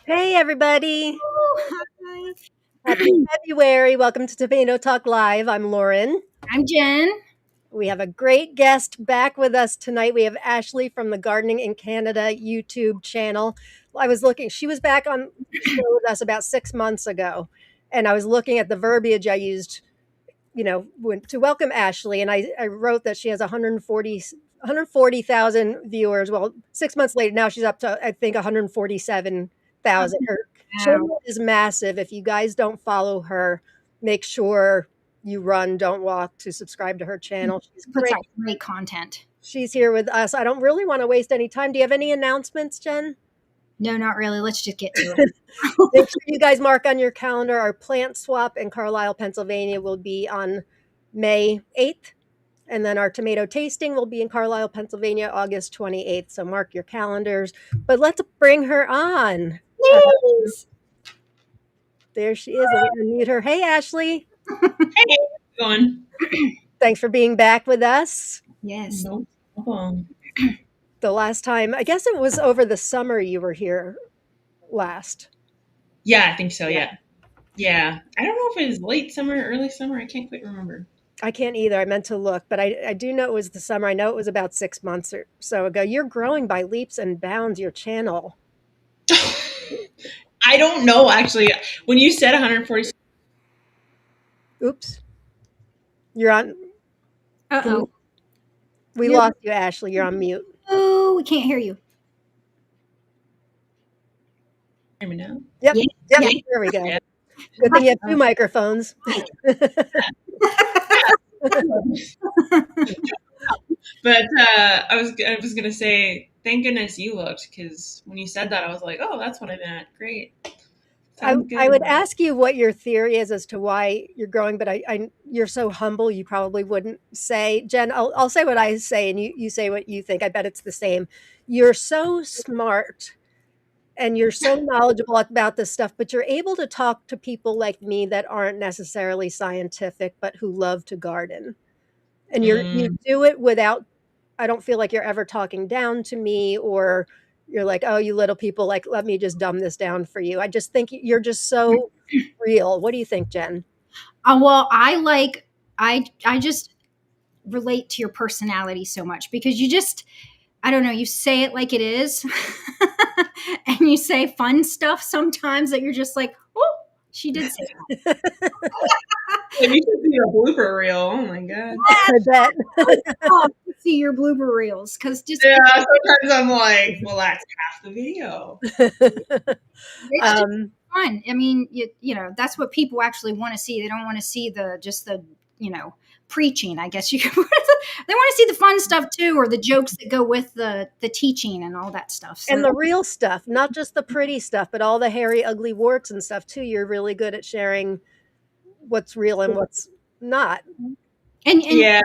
Hey, everybody. Hi. Happy February. Welcome to Tomato Talk Live. I'm Lauren. I'm Jen. We have a great guest back with us tonight. We have Ashley from the Gardening in Canada YouTube channel. I was looking, she was back on the show with us about 6 months ago, and I was looking at the verbiage I used, to welcome Ashley, and I wrote that she has 140,000 viewers. Well, 6 months later, now she's up to, I think, 147,000. Her Wow. channel is massive. If you guys don't follow her, make sure you run, don't walk to subscribe to her channel. She's Puts great. out great content. She's here with us. I don't really want to waste any time. Do you have any announcements, Jen? No, not really. Let's just get to it. Make sure you guys mark on your calendar. Our plant swap in Carlisle, Pennsylvania will be on May 8th. And then our tomato tasting will be in Carlisle, Pennsylvania, August 28th. So mark your calendars. But let's bring her on. Yes. There she is. Let me unmute her. Hey, Ashley. Hey, how's it going? Thanks for being back with us. Yes. No problem. The last time, I guess it was over the summer you were here last. Yeah, I think so. Yeah. I don't know if it was late summer, early summer. I can't quite remember. I can't either. I meant to look, but I do know it was the summer. I know it was about 6 months or so ago. You're growing by leaps and bounds, your channel. I don't know, actually. When you said 140, Oops. You're on. Uh-oh. We lost you, Ashley. You're on mute. Oh, we can't hear you. hear me now? Yep. Yeah. Yep. Yeah. There we go. Yeah. Good thing you have two microphones. But I was gonna say, thank goodness you looked, because when you said that, I was like, oh, that's what I meant. Great. I Sounds good. would ask you what your theory is as to why you're growing, but you're so humble, you probably wouldn't say. Jen, I'll say what I say, and you say what you think. I bet it's the same. You're so smart, and you're so knowledgeable about this stuff, but you're able to talk to people like me that aren't necessarily scientific, but who love to garden. And you do it without, I don't feel like you're ever talking down to me, or you're like, oh, you little people, like, let me just dumb this down for you. I just think you're just so real. What do you think, Jen? Well, I just relate to your personality so much because you just, I don't know, you say it like it is. And you say fun stuff sometimes that you're just like, oh, she did say that. And you should see a blooper reel. Oh my god. I bet. Oh, to see your blooper reels because just Yeah, sometimes I'm like, well, that's half the video. it's just fun. I mean, you know, that's what people actually want to see. They don't want to see the preaching, I guess you could. They want to see the fun stuff too, or the jokes that go with the teaching and all that stuff. So, And the real stuff, not just the pretty stuff, but all the hairy, ugly warts and stuff too. You're really good at sharing what's real and what's not. and Yeah.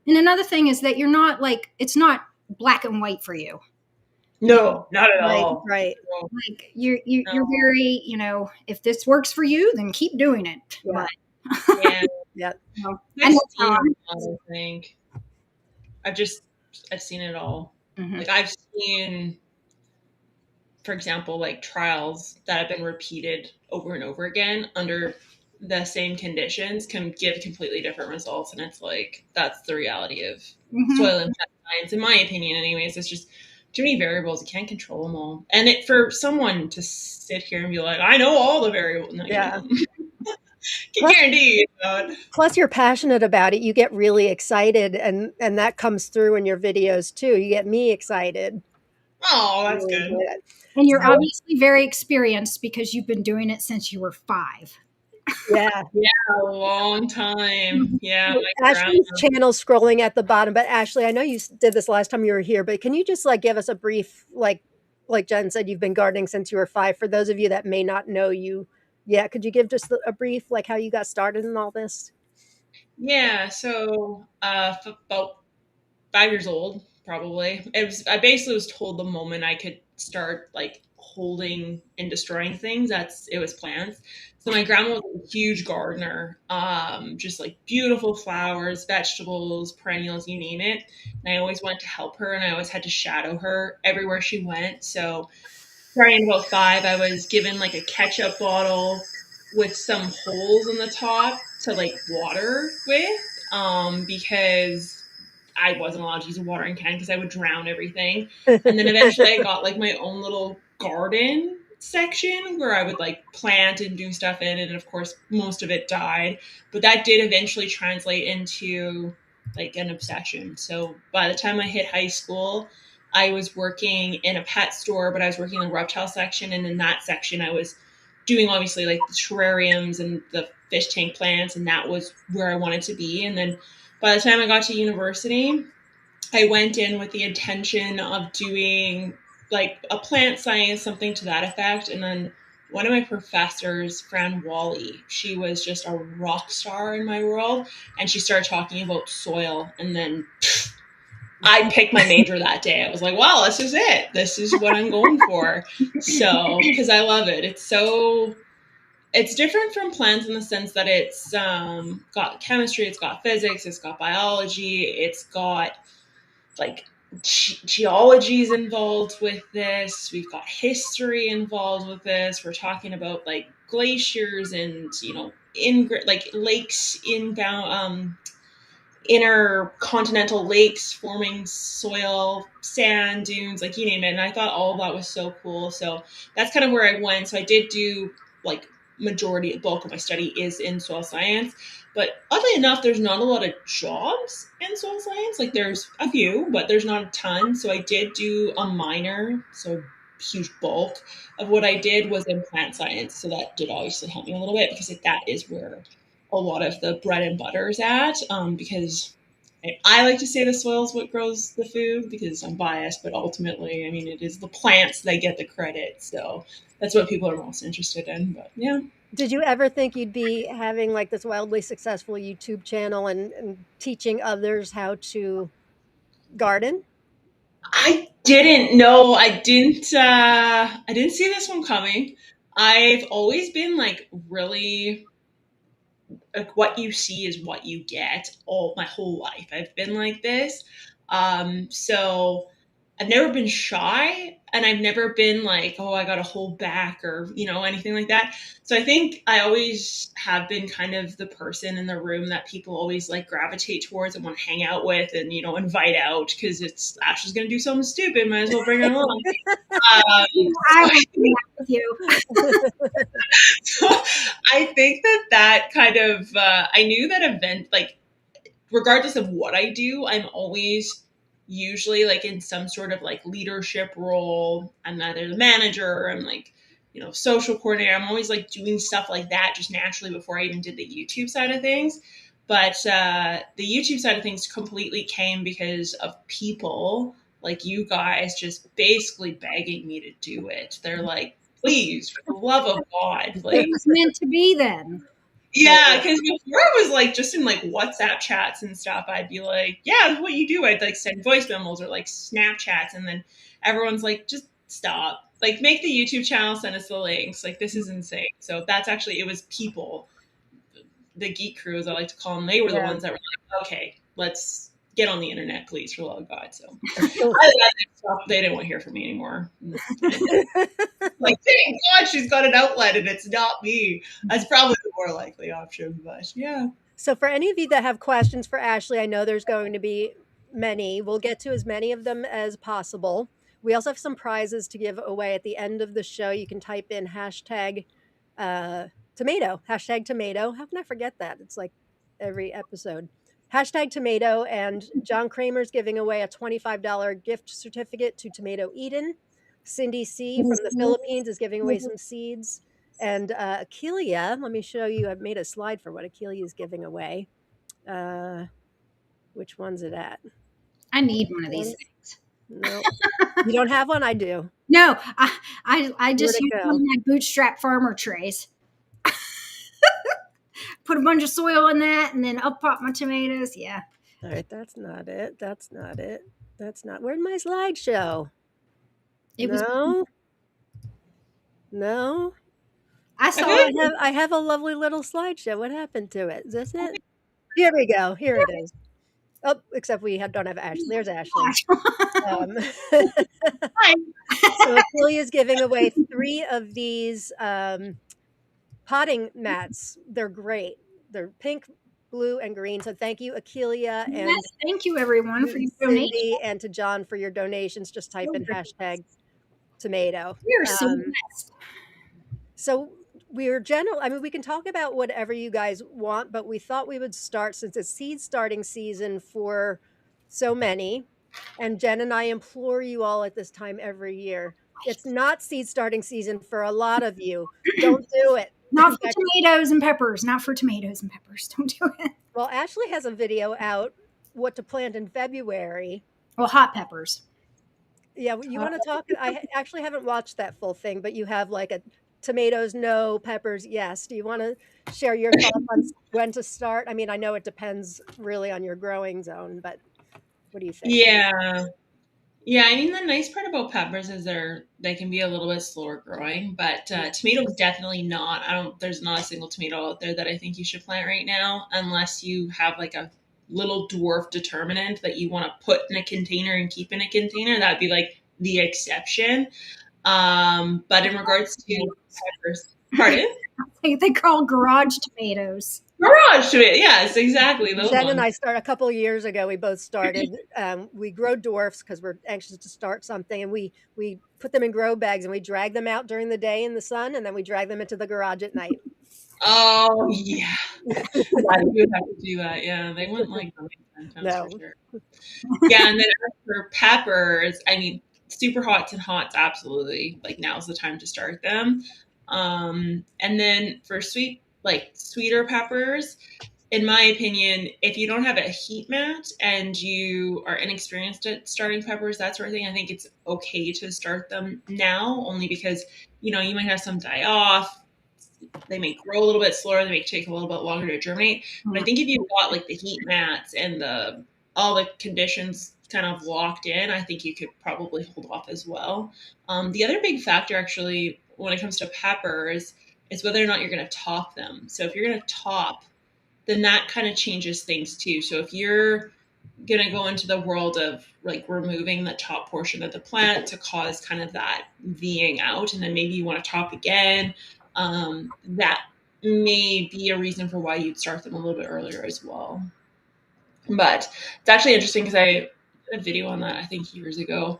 And another thing is that you're not like, it's not black and white for you. No, not at all. Right. No. Like you're very, if this works for you, then keep doing it. Yeah. But, Yeah. Yeah. I've seen it all, I think. I've seen it all. Mhm. Like I've seen, for example, like trials that have been repeated over and over again under the same conditions can give completely different results. And it's like, that's the reality of soil and plant science, in my opinion anyways. It's just too many variables. You can't control them all. And for someone to sit here and be like, I know all the variables. No, Yeah. Can guarantee you. Plus, you're passionate about it. You get really excited, and that comes through in your videos too. You get me excited. Oh, that's good. And you're obviously very experienced because you've been doing it since you were 5. Yeah. A long time. Yeah. Ashley's channel scrolling at the bottom, but Ashley, I know you did this last time you were here, but can you just give us a brief, like Jen said, you've been gardening since you were 5. For those of you that may not know you, could you give just a brief, how you got started in all this? Yeah. So about 5 years old, probably. I basically was told the moment I could start holding and destroying things, it was plants. So my grandma was a huge gardener, just like beautiful flowers, vegetables, perennials, you name it. And I always went to help her, and I always had to shadow her everywhere she went. So starting about 5, I was given like a ketchup bottle with some holes in the top to like water with, because I wasn't allowed to use a watering can because I would drown everything. And then eventually I got like my own little garden section where I would like plant and do stuff in it. And of course, most of it died. But that did eventually translate into like an obsession. So by the time I hit high school, I was working in a pet store, but I was working in the reptile section. And in that section, I was doing obviously like the terrariums and the fish tank plants. And that was where I wanted to be. And then by the time I got to university, I went in with the intention of doing like a plant science, something to that effect. And then one of my professors, Fran Wally, she was just a rock star in my world. And she started talking about soil. And then I picked my major that day. I was like, wow, this is it. This is what I'm going for. So, because I love it. It's different from plants in the sense that it's got chemistry, it's got physics, it's got biology, it's got like geology is involved with this. We've got history involved with this. We're talking about like glaciers and in like lakes inbound intercontinental lakes forming soil, sand dunes, like you name it. And I thought all of that was so cool. So that's kind of where I went. So I did do like bulk of my study is in soil science. But oddly enough, there's not a lot of jobs in soil science. Like there's a few, but there's not a ton. So I did do a minor, so huge bulk of what I did was in plant science. So that did obviously help me a little bit because that is where a lot of the bread and butter is at, because I like to say the soil is what grows the food because I'm biased, but ultimately, I mean, it is the plants that get the credit. So that's what people are most interested in. But yeah. Did you ever think you'd be having like this wildly successful YouTube channel and teaching others how to garden? I didn't know. I didn't see this one coming. I've always been like really like what you see is what you get all my whole life. I've been like this. So I've never been shy and I've never been like, oh, I got to hold back or, anything like that. So I think I always have been kind of the person in the room that people always like gravitate towards and want to hang out with and, invite out because it's Ashley's going to do something stupid. Might as well bring her along. I will be with you. So I think that kind of, I knew that event, like, regardless of what I do, I'm always usually like in some sort of like leadership role. I'm either the manager or I'm like, social coordinator. I'm always like doing stuff like that just naturally before I even did the YouTube side of things. But the YouTube side of things completely came because of people like you guys just basically begging me to do it. They're like, please, for the love of God, It like, was meant to be then. yeah, because before it was like just in like WhatsApp chats and stuff, I'd be like, yeah, that's what you do. I'd like send voice memos or like Snapchats, and then everyone's like, just stop. Like, make the YouTube channel, send us the links. Like, this is insane. So that's actually, it was people, the geek crew, as I like to call them, they were the Yeah. ones that were like, okay, let's get on the internet, please, for the love of God. So So they didn't want to hear from me anymore. Like, thank God she's got an outlet and it's not me. That's probably the more likely option, but yeah. So, for any of you that have questions for Ashley, I know there's going to be many. We'll get to as many of them as possible. We also have some prizes to give away at the end of the show. You can type in hashtag tomato, hashtag tomato. How can I forget that? It's like every episode. Hashtag tomato, and John Kramer's giving away a $25 gift certificate to Tomato Eden. Cindy C. from the Philippines is giving away some seeds. And Akelia, let me show you. I've made a slide for what Akelia is giving away. Which one's it at? I need one of these things. No, you don't have one. I do. No, I just Where'd it use one go? of my bootstrap farmer trays. Put a bunch of soil in that, and then up pop my tomatoes. Yeah, All right, that's not it. That's not it. That's not. Where'd my slideshow? it was. No, no. I I saw feel it. like I have a lovely little slideshow. What happened to it? Is this it? Here we go. Here it is. Oh, except don't have Ashley. There's Ashley. Um, hi. so Aphelia's giving away 3 of these potting mats. They're great. They're pink, blue, and green. So thank you, Akelia, Yes, and thank you everyone for your donation. Cindy, and to John for your donations. Just type in hashtag tomato. We are so blessed. So we're general. I mean, we can talk about whatever you guys want, but we thought we would start since it's seed starting season for so many. And Jen and I implore you all at this time every year. It's not seed starting season for a lot of you. Don't do it. Not In for fact, tomatoes and peppers. Not for tomatoes and peppers. Don't do it. well, Ashley has a video out what to plant in February. Well, hot peppers. Yeah, you want to talk? Actually haven't watched that full thing, but you have like a tomatoes, no, peppers, yes. Do you want to share your thoughts on when to start? I mean, I know it depends really on your growing zone, but what do you think? Yeah. Yeah, I mean the nice part about peppers is they can be a little bit slower growing, but tomatoes definitely not. I don't. There's not a single tomato out there that I think you should plant right now, unless you have like a little dwarf determinant that you want to put in a container and keep in a container. That'd be like the exception. But in regards to peppers, pardon? They call garage tomatoes. Garage tomato. Yes, exactly. Those Jen ones. and I started a couple of years ago. We both started. We grow dwarfs because we're anxious to start something, and we put them in grow bags and we drag them out during the day in the sun, and then we drag them into the garage at night. Oh yeah, yeah, you would have to do that. Yeah, they wouldn't like them sometimes No. for sure. Yeah, and then as for peppers, I mean, super hots and hots, absolutely. Like now's the time to start them. And then for sweeter peppers, in my opinion, if you don't have a heat mat and you are inexperienced at starting peppers, that sort of thing, I think it's okay to start them now, only because you might have some die off. They may grow a little bit slower. They may take a little bit longer to germinate. But I think if you've got like the heat mats and all the conditions kind of locked in, I think you could probably hold off as well. The other big factor, actually, when it comes to peppers, is whether or not you're going to top them. So if you're going to top, then that kind of changes things too. So if you're going to go into the world of like removing the top portion of the plant to cause kind of that Ving out, and then maybe you want to top again, that may be a reason for why you'd start them a little bit earlier as well. But it's actually interesting because I did a video on that, I think years ago,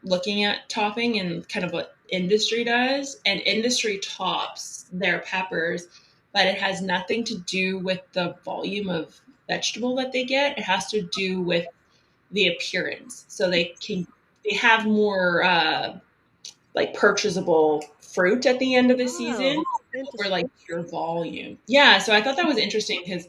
looking at topping and kind of what industry does. And industry tops their peppers, but it has nothing to do with the volume of vegetable that they get. It has to do with the appearance. So they have more like purchasable fruit at the end of the season or like pure volume. Yeah, so I thought that was interesting because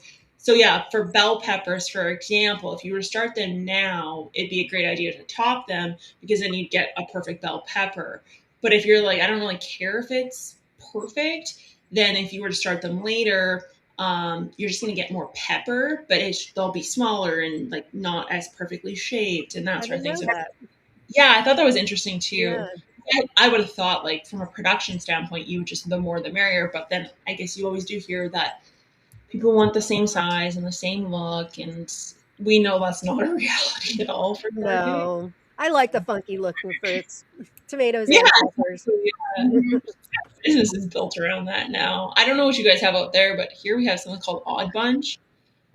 for bell peppers, for example, if you were to start them now, it'd be a great idea to top them because then you'd get a perfect bell pepper. But if you're like, I don't really care if it's perfect, then if you were to start them later, you're just going to get more pepper, but they'll be smaller and like not as perfectly shaped and that sort of thing. So, yeah, I thought that was interesting too. Yeah. I would have thought, like, from a production standpoint, you would just the more the merrier. But then I guess you always do hear that people want the same size and the same look, and we know that's not a reality at all for No, I like the funky looking fruits, tomatoes and peppers. Yeah. Business is built around that now. I don't know what you guys have out there, but here we have something called Odd Bunch.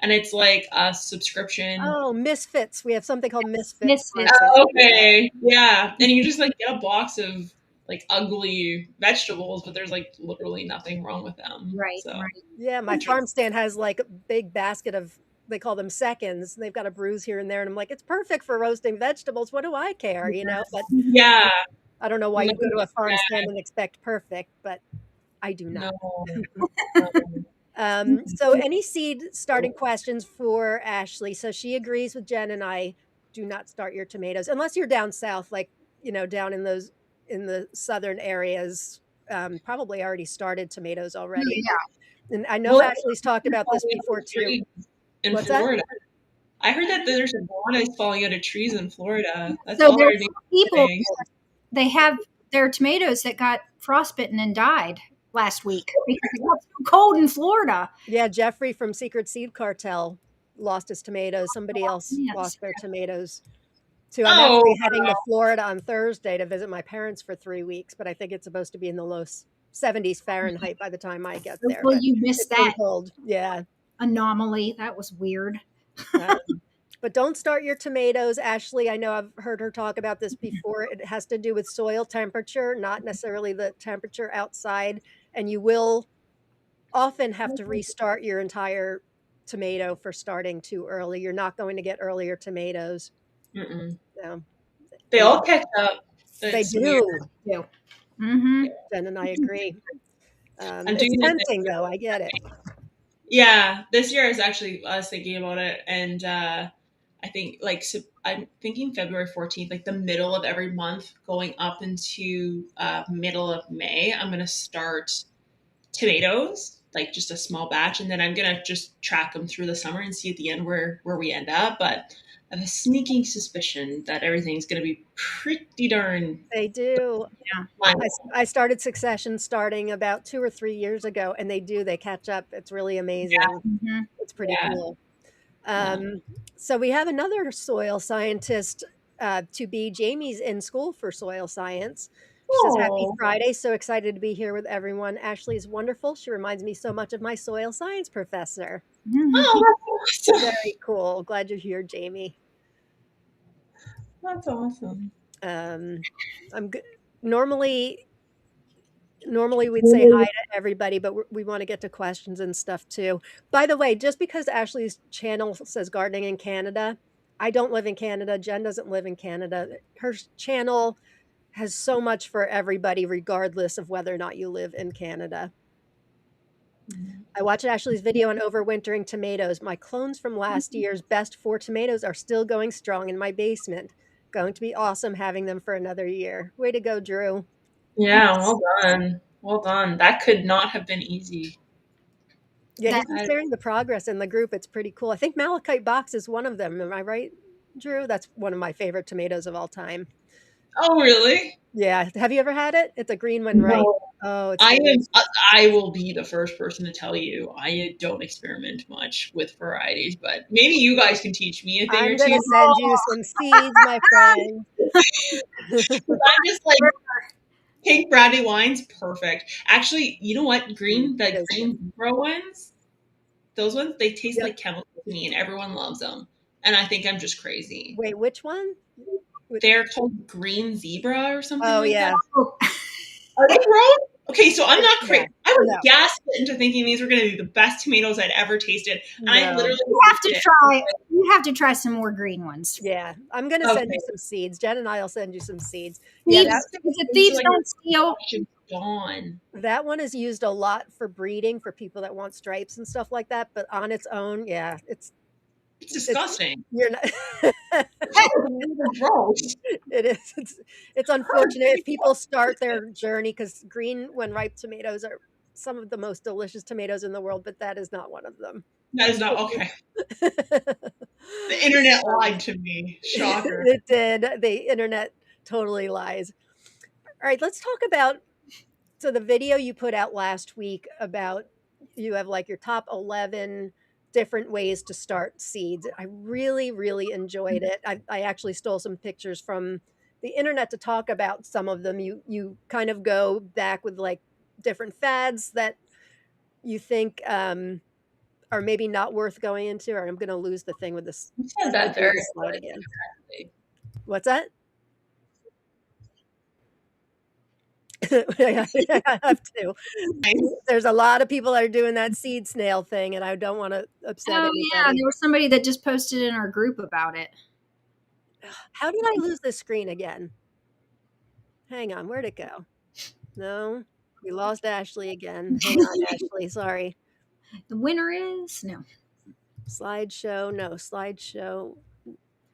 And it's like a subscription. Oh, Misfits. We have something called Misfits. Okay. Yeah. And you just like get a box of like ugly vegetables, but there's like literally nothing wrong with them. Right. So, right. Yeah. My farm stand has like a big basket of, they call them seconds. They've got a bruise here and there. And I'm like, it's perfect for roasting vegetables. What do I care? But yeah. I don't know why you go to a farm stand and expect perfect, but I do not. No. So any seed starting questions for Ashley? So she agrees with Jen and I, do not start your tomatoes unless you're down south, like, down in the southern areas, probably already started tomatoes already. Yeah. And I know Ashley's talked about this before too. In Florida. I heard that there's iguanas falling out of trees in Florida. That's so all there's people, they have their tomatoes that got frostbitten and died. last week because it got so cold in Florida. Yeah, Jeffrey from Secret Seed Cartel lost his tomatoes. Somebody else Yes. lost their tomatoes too. I'm Oh, actually heading to Florida on Thursday to visit my parents for 3 weeks, but I think it's supposed to be in the low 70s Fahrenheit by the time I get there. Well, But you missed it's been that cold. Yeah. anomaly. That was weird. But don't start your tomatoes, Ashley. I know I've heard her talk about this before. It has to do with soil temperature, not necessarily the temperature outside. And you will often have to restart your entire tomato for starting too early. You're not going to get earlier tomatoes. mm-mm. No, They they all catch up. they It's weird. do. Yeah. Mm-hmm. Jen and I agree. I'm It's doing it this tempting year. though. I get it. Yeah, this year I was thinking about it, and I think like I'm thinking February 14th, like the middle of every month, going up into middle of May. I'm gonna start tomatoes, like just a small batch, and then I'm gonna just track them through the summer and see at the end where we end up. But I have a sneaking suspicion that everything's gonna be pretty darn They do. Yeah. fun. I started Succession starting about 2 or 3 years ago, and they do. They catch up. It's really amazing. Mm-hmm. It's pretty Yeah, cool. yeah. So we have another soil scientist to be. Jamie's in school for soil science. She says, Happy Oh, Friday. So excited to be here with everyone. Ashley is wonderful. She reminds me so much of my soil science professor. Mm-hmm. oh, that's awesome. Very cool. Glad you're here, Jamie. That's awesome. Um, I'm good. Normally, normally we'd say hi to everybody, but we want to get to questions and stuff too. By the way, just because Ashley's channel says gardening in Canada, I don't live in Canada. Jen doesn't live in Canada. Her channel has so much for everybody, regardless of whether or not you live in Canada. I watched Ashley's video on overwintering tomatoes. My clones from last year's best 4 tomatoes are still going strong in my basement. Going to be awesome having them for another year. Way to go, Drew. Yeah, well done. Well done. That could not have been easy. Yeah, That he's been I, sharing the progress in the group. It's pretty cool. I think Malachite box is one of them. Am I right, Drew? That's one of my favorite tomatoes of all time. oh, really? Yeah. Have you ever had it? It's a green one, right? No. Oh, it's I am. delicious. I will be the first person to tell you I don't experiment much with varieties, but maybe you guys can teach me a thing or I'm two. gonna send you some seeds, my friend. I'm just like pink brandy wines, perfect. Actually, you know what? The Yes. green zebra ones, those ones, they taste Yep. like chemicals to me, and everyone loves them. And I think I'm just crazy. Wait, which one? They're called green zebra or something Oh like that. yeah. Are they grown? Okay, so I'm not Yeah. crazy. I was No. gaslit into thinking these were going to be the best tomatoes I'd ever tasted, and I No. literally you have to tasted try. You have to try some more green ones. Yeah. I'm gonna it. send Okay, you some seeds. Jen and I'll send you some seeds. Yeah, Thieves, is it so thieves like don't steal? she's gone. that one is used a lot for breeding for people that want stripes and stuff like that. But on its own, yeah, It's it's disgusting. you're not It's gross. it is. It's unfortunate if people start their journey because green when ripe tomatoes are some of the most delicious tomatoes in the world, but that is not one of them. That is not Unfortunately. okay. The internet lied to me. Shocker. It did. The internet totally lies. All right, let's talk about so the video you put out last week about you have like your top 11 different ways to start seeds. I really, really enjoyed it. I actually stole some pictures from the internet to talk about some of them. You kind of go back with like different fads that you think are maybe not worth going into. Or I'm going to lose the thing with this. You said Let me that do very this slide good. again. What's that? I have to. There's a lot of people that are doing that seed snail thing, and I don't want to upset Oh yeah, anybody. there was somebody that just posted in our group about it. How did I lose this screen again? Hang on, where'd it go? No, we lost Ashley again. Hang on, Ashley. Sorry. The winner is no. Slideshow, no. Slideshow,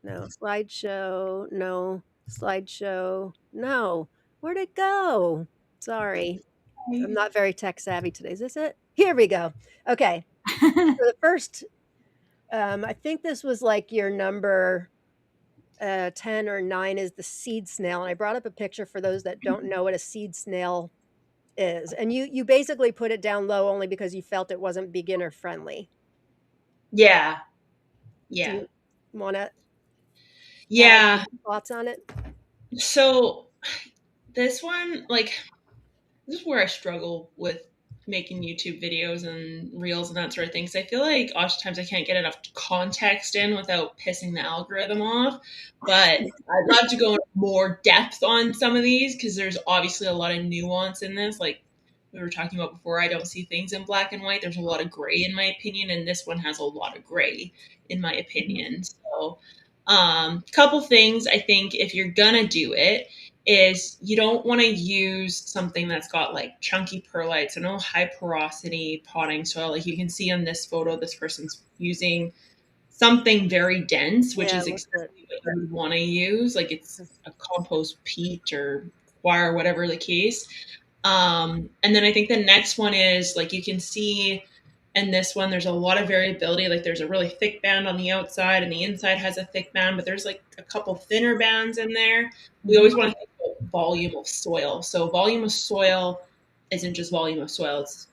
no. Slideshow, no. Slideshow, no. Where'd it go? Sorry. I'm not very tech savvy today. Is this it? Here we go. Okay. So the first, I think this was like your number 10 or 9 is the seed snail. And I brought up a picture for those that don't know what a seed snail is. And you basically put it down low only because you felt it wasn't beginner friendly. Yeah. Do Yeah. you want to add Yeah. any thoughts on it? So this one, like, this is where I struggle with making YouTube videos and reels and that sort of thing. Because I feel like oftentimes I can't get enough context in without pissing the algorithm off. But I'd love to go into more depth on some of these because there's obviously a lot of nuance in this. Like we were talking about before, I don't see things in black and white. There's a lot of gray in my opinion, and this one has a lot of gray in my opinion. So, couple things I think if you're gonna do it is you don't want to use something that's got like chunky perlites or no high porosity potting soil. Like you can see on this photo, this person's using something very dense, which Yeah, is exactly what you would want to use. Like it's a compost peat or coir, whatever the case. And then I think the next one is like you can see in this one, there's a lot of variability. Like there's a really thick band on the outside, and the inside has a thick band, but there's like a couple thinner bands in there. We always want to think about volume of soil. So volume of soil isn't just volume of soil; it's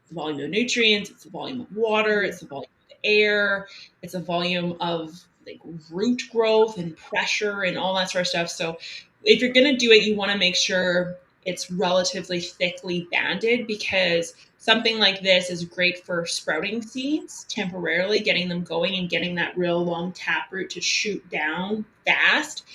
the volume of nutrients, it's the volume of water, it's the volume of air, it's a volume of like root growth and pressure and all that sort of stuff. So if you're going to do it, you want to make sure it's relatively thickly banded because something like this is great for sprouting seeds temporarily, getting them going and getting that real long taproot to shoot down fast.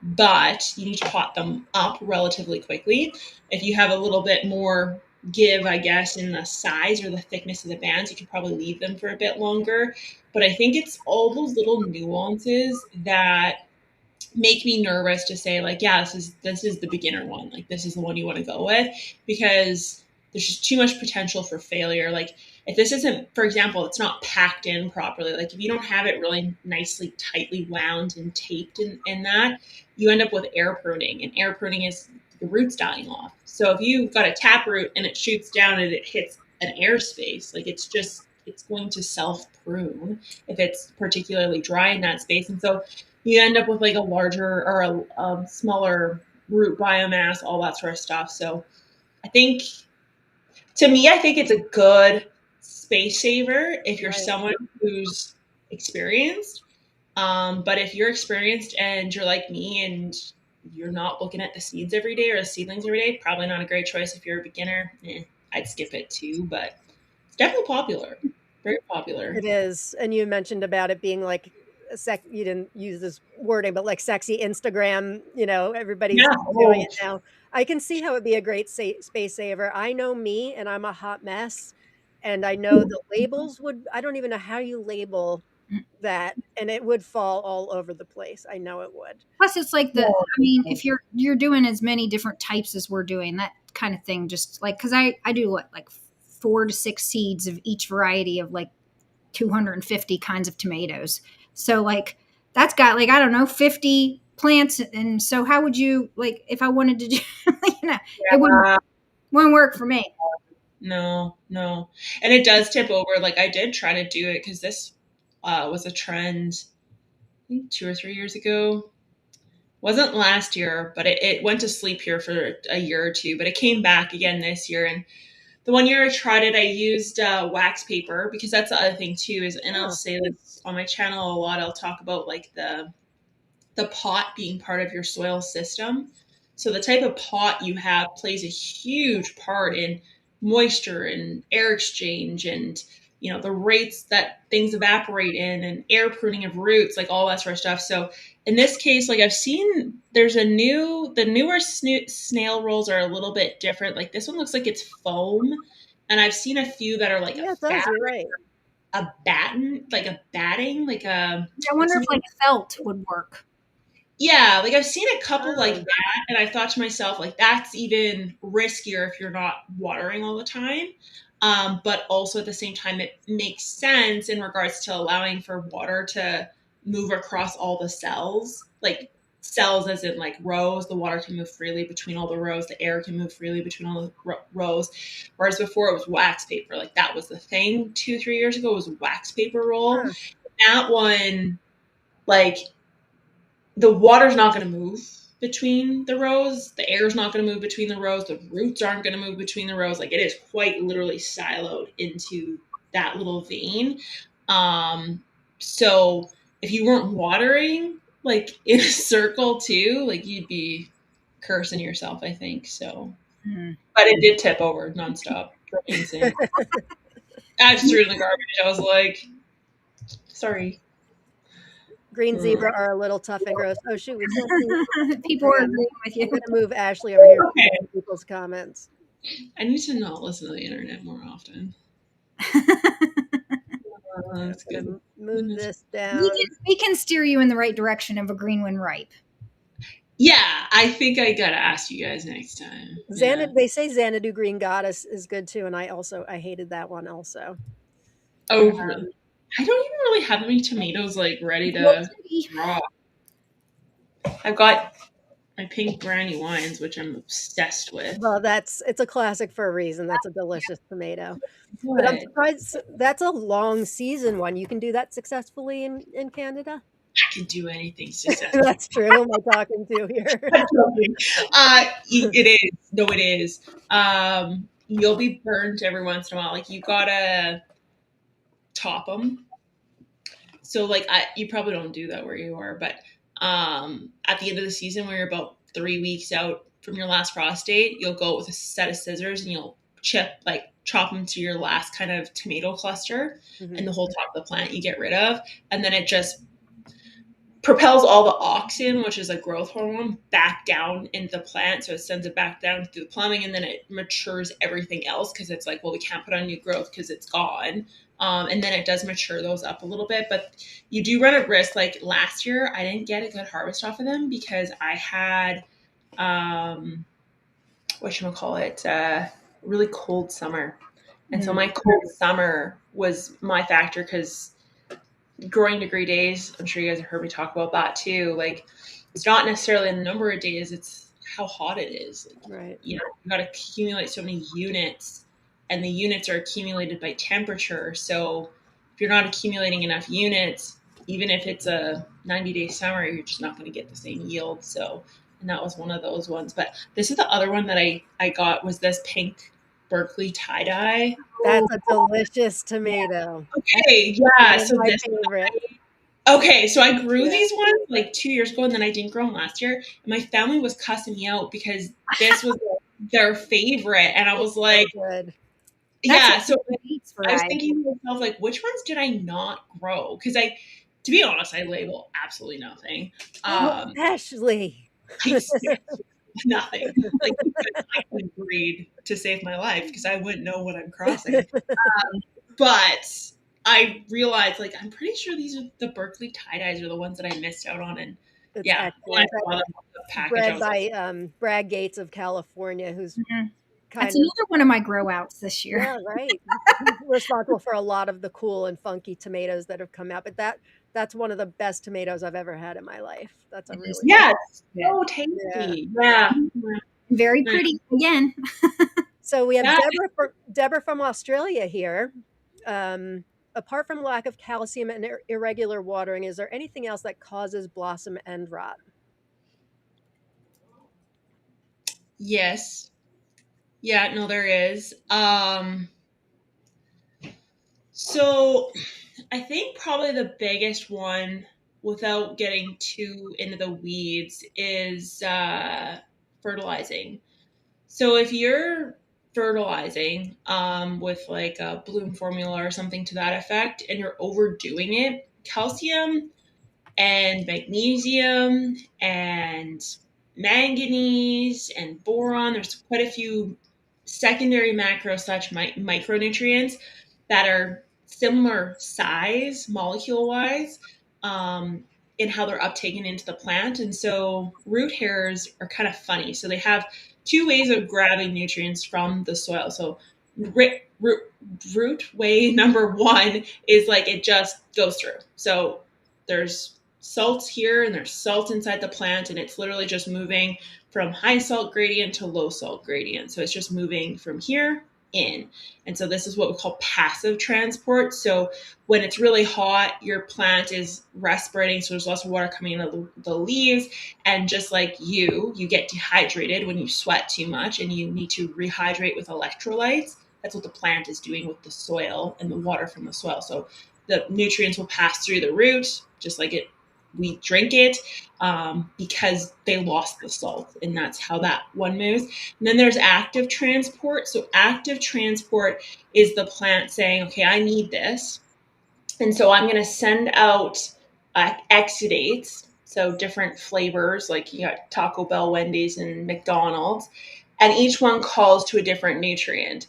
But you need to pot them up relatively quickly. If you have a little bit more give, I guess, in the size or the thickness of the bands, you could probably leave them for a bit longer. But I think it's all those little nuances that make me nervous to say like, yeah, this is the beginner one. Like this is the one you want to go with because there's just too much potential for failure. Like if this isn't, for example, it's not packed in properly. Like if you don't have it really nicely, tightly wound and taped in that, you end up with air pruning, and air pruning is the roots dying off. So if you've got a taproot and it shoots down and it hits an airspace, like it's going to self prune if it's particularly dry in that space. And so you end up with like a larger or a smaller root biomass, all that sort of stuff. So I think, to me, I think it's a good space saver if you're someone who's experienced. But if you're experienced and you're like me and you're not looking at the seeds every day or the seedlings every day, probably not a great choice. If you're a beginner, I'd skip it too. But it's definitely popular, very popular. It is, and you mentioned about it being like you didn't use this wording, but like sexy Instagram, everybody's Yeah. doing Oh, it now. I can see how it'd be a great space saver. I know me, and I'm a hot mess, and I know the labels I don't even know how you label that, and it would fall all over the place. I know it would. Plus, it's like I mean, if you're doing as many different types as we're doing, that kind of thing, just like because I do what like 4 to 6 seeds of each variety of like 250 kinds of tomatoes. So like that's got like I don't know 50 plants, and so how would you like if I wanted to do it wouldn't work for me. no, no. And it does tip over. Like I did try to do it because this was a trend, I think 2 or 3 years ago. Wasn't last year, but it went to sleep here for a year or two, but it came back again this year. And the one year I tried it, I used wax paper because that's the other thing too is, and I'll Oh, say this on my channel a lot, I'll talk about like the pot being part of your soil system. So the type of pot you have plays a huge part in moisture and air exchange and the rates that things evaporate in and air pruning of roots, like all that sort of stuff. So in this case, like I've seen there's the newer snail rolls are a little bit different. Like this one looks like it's foam, and I've seen a few that are like a yeah, it does. You're right. batting, I like wonder if something. like felt would work. Yeah, like I've seen a couple like Oh, that, and I thought to myself, like, that's even riskier if you're not watering all the time. But also at the same time, it makes sense in regards to allowing for water to move across all the cells, like cells as in like rows. The water can move freely between all the rows, the air can move freely between all the rows. Whereas before it was wax paper, like that was the thing 2, 3 years ago was wax paper roll. huh. That one, like the water's not going to move. between the rows. The air's not going to move between the rows. The roots aren't going to move between the rows. Like, it is quite literally siloed into that little vein. So if you weren't watering like in a circle too, like, you'd be cursing yourself, I think. So, but it did tip over nonstop. Insane. I just threw it in the garbage. I was like, sorry. Green zebra are a little tough and gross. Oh shoot, we can't see. People are agreeing with I'm you. gonna move Ashley over here Okay. to people's comments. I need to not listen to the internet more often. That's I'm good. gonna move this down. We can steer you in the right direction of a green when ripe. Yeah, I think I gotta ask you guys next time. Yeah. They say Xanadu Green Goddess is good too, and I hated that one also. Oh, really? I don't even really have any tomatoes like ready to raw. I've got my pink brandy wines, which I'm obsessed with. Well, it's a classic for a reason. That's a delicious tomato. But I'm surprised that's a long season one. You can do that successfully in Canada? I can do anything successfully. That's true. Who am I talking to here? It is. No, it is. You'll be burnt every once in a while. Like, you gotta top them. So, like, you probably don't do that where you are, but at the end of the season, when you're about 3 weeks out from your last frost date, you'll go with a set of scissors and you'll chop them to your last kind of tomato cluster, and the whole top of the plant you get rid of, and then it just propels all the auxin, which is a growth hormone, back down into the plant. So it sends it back down through the plumbing, and then it matures everything else, because it's like, well, we can't put on new growth because it's gone. And then it does mature those up a little bit, but you do run a risk. Like, last year, I didn't get a good harvest off of them because I had, really cold summer. And so my cold summer was my factor, because growing degree days, I'm sure you guys have heard me talk about that too. Like, it's not necessarily the number of days, it's how hot it is. Like, right. You got to accumulate so many units, and the units are accumulated by temperature. So if you're not accumulating enough units, even if it's a 90-day summer, you're just not going to get the same yield. So, and that was one of those ones. But this is the other one that I got, was this pink Berkeley tie-dye. That's a delicious tomato. Okay, yeah. That's so my this favorite. Okay, so I grew these ones like 2 years ago, and then I didn't grow them last year. And my family was cussing me out because this was their favorite, and I was like, good. Yeah. So I was thinking to myself, like, which ones did I not grow? Because to be honest, I label absolutely nothing. Ashley. Nothing. Like, I couldn't breed to save my life because I wouldn't know what I'm crossing. But I realized, like, I'm pretty sure these are the Berkeley tie-dyes are the ones that I missed out on. And It's yeah, when I saw them on the package, bred by Brad Gates of California, who's that's another one of my grow outs this year. Yeah, right. He's responsible for a lot of the cool and funky tomatoes that have come out, but that's one of the best tomatoes I've ever had in my life. That's a really it's so tasty. Yeah. Very pretty again. So we have Deborah from Australia here. Apart from lack of calcium and irregular watering, is there anything else that causes blossom end rot? Yes. Yeah, no, there is. So I think probably the biggest one, without getting too into the weeds, is fertilizing. So if you're fertilizing with like a bloom formula or something to that effect, and you're overdoing it, calcium and magnesium and manganese and boron, there's quite a few secondary micronutrients that are similar size molecule wise in how they're uptaken into the plant. And so root hairs are kind of funny. So they have two ways of grabbing nutrients from the soil. So root way number one is like, it just goes through. So there's salts here and there's salt inside the plant, and it's literally just moving from high salt gradient to low salt gradient. So it's just moving from here in. And so this is what we call passive transport. So when it's really hot, your plant is respirating, so there's lots of water coming into the leaves. And just like you get dehydrated when you sweat too much and you need to rehydrate with electrolytes. That's what the plant is doing with the soil and the water from the soil. So the nutrients will pass through the root, just like we drink it, because they lost the salt, and that's how that one moves. And then there's active transport. So active transport is the plant saying, okay, I need this, and so I'm going to send out exudates, so different flavors, like you got Taco Bell, Wendy's, and McDonald's, and each one calls to a different nutrient,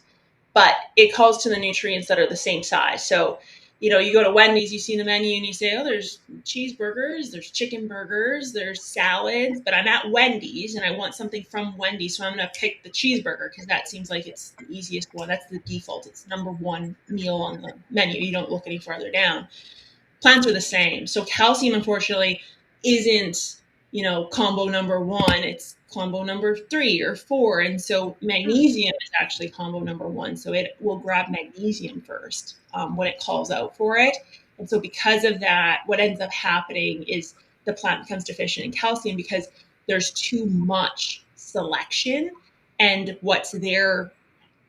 but it calls to the nutrients that are the same size. So, you go to Wendy's, you see the menu and you say, oh, there's cheeseburgers, there's chicken burgers, there's salads, but I'm at Wendy's and I want something from Wendy's. So I'm going to pick the cheeseburger because that seems like it's the easiest one. That's the default. It's number one meal on the menu. You don't look any farther down. Plants are the same. So calcium, unfortunately, isn't, combo number one. It's combo number 3 or 4. And so magnesium is actually combo number 1. So it will grab magnesium first when it calls out for it. And so because of that, what ends up happening is the plant becomes deficient in calcium because there's too much selection. And what's there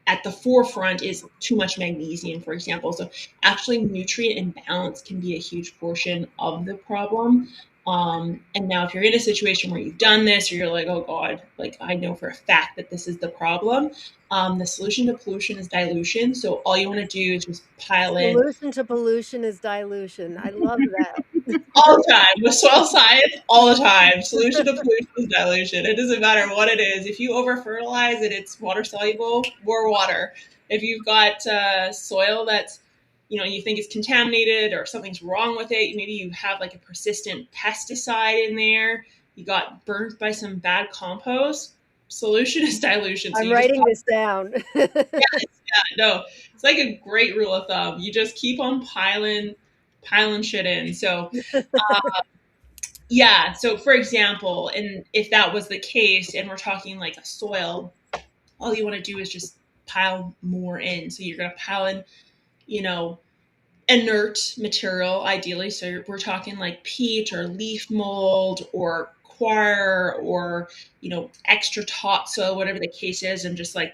at the forefront is too much magnesium, for example. So actually nutrient imbalance can be a huge portion of the problem. And now if you're in a situation where you've done this, or you're like, oh God, like I know for a fact that this is the problem, the solution to pollution is dilution. So all you want to do is just pile in Solution to pollution is dilution. I love that. all the time with soil science, all the time. Solution to pollution is dilution. It doesn't matter what it is. If you over fertilize it, it's water soluble, more water. If you've got soil that's, you think it's contaminated or something's wrong with it, maybe you have like a persistent pesticide in there, you got burnt by some bad compost, solution is dilution. So I'm you just writing this down. no, it's like a great rule of thumb. You just keep on piling shit in. So yeah. So for example, and if that was the case and we're talking like a soil, all you want to do is just pile more in. So you're going to pile in, inert material ideally. So we're talking like peat or leaf mold or coir or, extra topsoil, whatever the case is, and just like,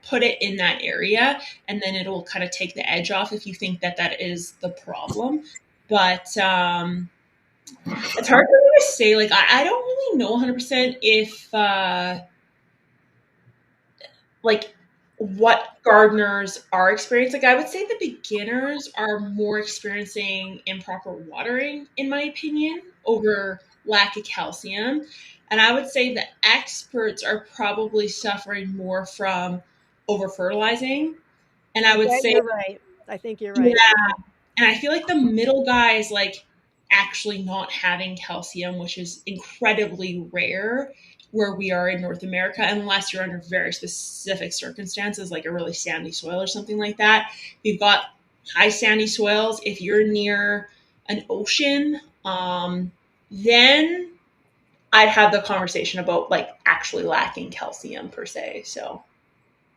put it in that area, and then it'll kind of take the edge off if you think that that is the problem. But it's hard for me to say. Like, I don't really know 100% if, like, what gardeners are experiencing. Like, I would say the beginners are more experiencing improper watering, in my opinion, over lack of calcium. And I would say the experts are probably suffering more from over fertilizing. And I would Yeah, say, you're right. I think you're right. yeah, and I feel like the middle guy is like actually not having calcium, which is incredibly rare where we are in North America, unless you're under very specific circumstances, like a really sandy soil or something like that. You've got high sandy soils. If you're near an ocean, then I'd have the conversation about like actually lacking calcium per se. So,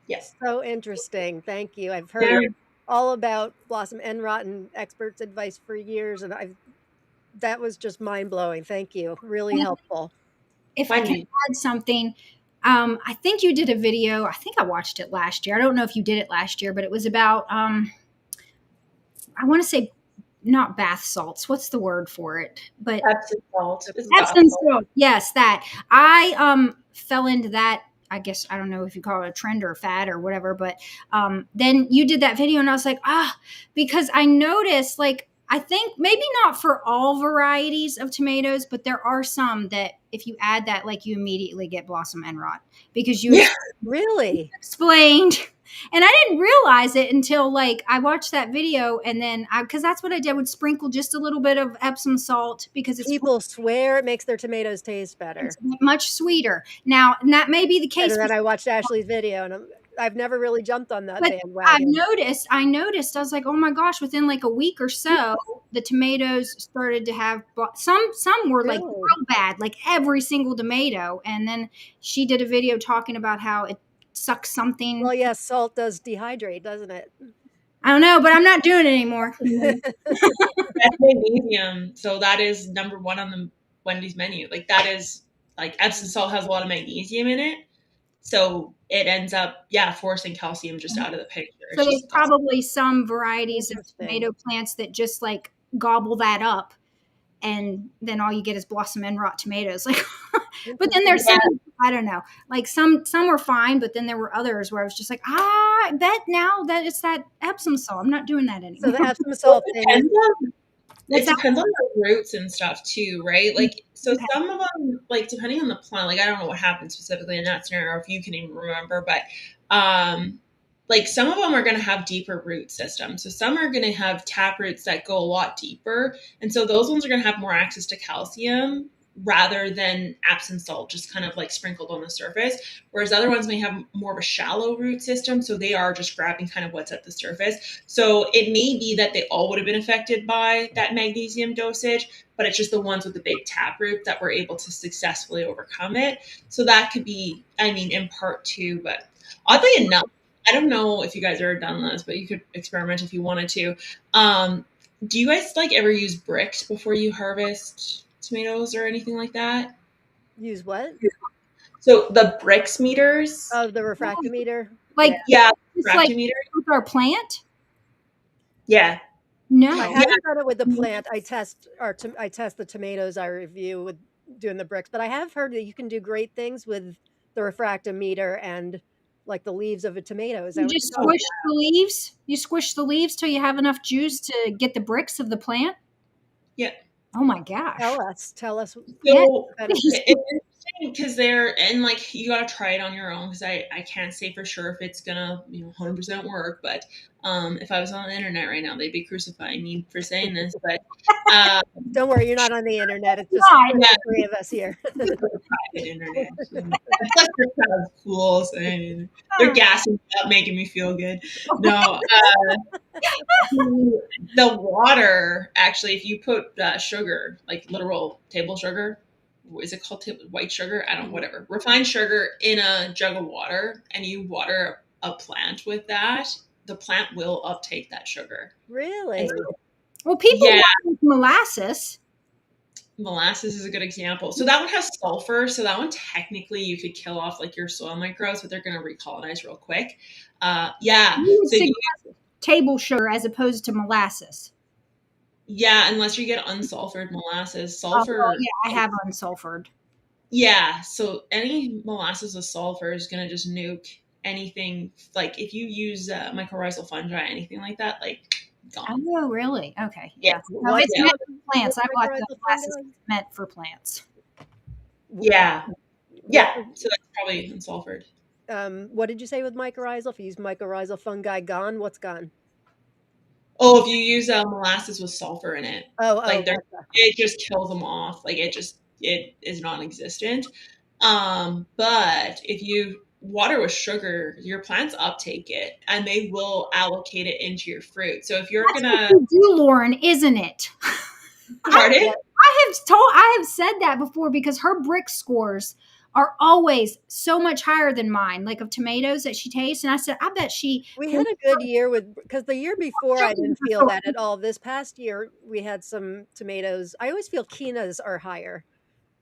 yes. So interesting. Thank you. I've Yeah. heard all about blossom end rot and experts' advice for years, and that was just mind blowing. Thank you. Really helpful. If I can Wendy. add something, I think you did a video. I think I watched it last year. I don't know if you did it last year, but it was about, I want to say not bath salts. What's the word for it? But Epsom salt. It's Epsom bath salt. Yes, that. I fell into that. I guess I don't know if you call it a trend or a fad or whatever, but then you did that video and I was like, because I noticed, like, I think maybe not for all varieties of tomatoes, but there are some that if you add that, like, you immediately get blossom end rot because you Yeah. Really? explained. And I didn't realize it until like I watched that video, and then because that's what I did, I would sprinkle just a little bit of Epsom salt because People swear it makes their tomatoes taste better. it's much sweeter. Now, and that may be the And case, then I watched Ashley's video, and I've never really jumped on that but bandwagon. I noticed, I was like, oh my gosh, within like a week or so, the tomatoes started to have some were like Really? real bad, like every single tomato. And then she did a video talking about how suck something. Well, yeah, salt does dehydrate, doesn't it? I don't know, but I'm not doing it anymore. That's magnesium. So that is number one on the Wendy's menu. Like that is like Epsom salt has a lot of magnesium in it. So it ends up, forcing calcium just out of the picture. So It's there's just calcium. probably some varieties of Interesting. tomato plants that just like gobble that up, and then all you get is blossom end rot tomatoes. Like, but then there's some, I don't know, like some were fine, but then there were others where I was just like, I bet now that it's that Epsom salt. I'm not doing that anymore. So the Epsom salt thing is It depends on the roots and stuff too, right? Like, so some of them, like, depending on the plant, like, I don't know what happened specifically in that scenario, if you can even remember, but, like, some of them are going to have deeper root systems. So some are going to have tap roots that go a lot deeper. And so those ones are going to have more access to calcium rather than Epsom salt just kind of like sprinkled on the surface. Whereas other ones may have more of a shallow root system. So they are just grabbing kind of what's at the surface. So it may be that they all would have been affected by that magnesium dosage, but it's just the ones with the big tap root that were able to successfully overcome it. So that could be, I mean, in part too, but oddly enough, I don't know if you guys ever done this, but you could experiment if you wanted to. Do you guys like ever use bricks before you harvest tomatoes or anything like that? use what? So the bricks meters. Oh, the refractometer. Like, Yeah, it's like refractometer. with our plant. Yeah. No, I haven't done it with the plant. I test the tomatoes I review with doing the bricks, but I have heard that you can do great things with the refractometer and like the leaves of a tomato. Is that you what just you're talking squish the leaves. You squish the leaves till you have enough juice to get the bricks of the plant. Yeah. Oh my gosh! about? Tell us. So benefits. it's interesting because they're, and like you gotta try it on your own because I can't say for sure if it's gonna 100% work, but if I was on the internet right now they'd be crucifying me for saying this, but Don't worry, you're not on the internet. It's just Right. the three of us here. private internet. Plus they're kind of cool, so I mean, they're gassing me up, making me feel good. No, the water actually, if you put sugar, like literal table sugar, is it called white sugar? I don't know, whatever. Refined sugar in a jug of water, and you water a plant with that, the plant will uptake that sugar. Really? And so, Well, people yeah, want molasses. molasses is a good example. So that one has sulfur. So that one technically you could kill off like your soil microbes, but they're going to recolonize real quick. Yeah. You would So you, suggest table sugar as opposed to molasses. yeah, unless you get unsulfured molasses, Oh, sulfur. well, yeah, I have unsulfured. Yeah. So any molasses with sulfur is going to just nuke anything. Like if you use mycorrhizal fungi, anything like that, like gone. Oh, really? Okay. Yeah. No, it's meant for plants. I What like the mycorrhizal molasses fungi? meant for plants. Yeah. Yeah. So that's probably unsulfured. What did you say with mycorrhizal? If you use mycorrhizal fungi, gone. What's gone? Oh, if you use molasses with sulfur in it, Oh, like gotcha. it just kills them off. Like it is non-existent. But if you water with sugar, your plants uptake it and they will allocate it into your fruit. So if you're That's gonna, what you do, Lauren, isn't it? pardon? I have said that before because her brick scores are always so much higher than mine, like of tomatoes that she tastes. And I said, I bet she. We had a good year because the year before I didn't feel that at all. This past year we had some tomatoes. I always feel quinoas are higher.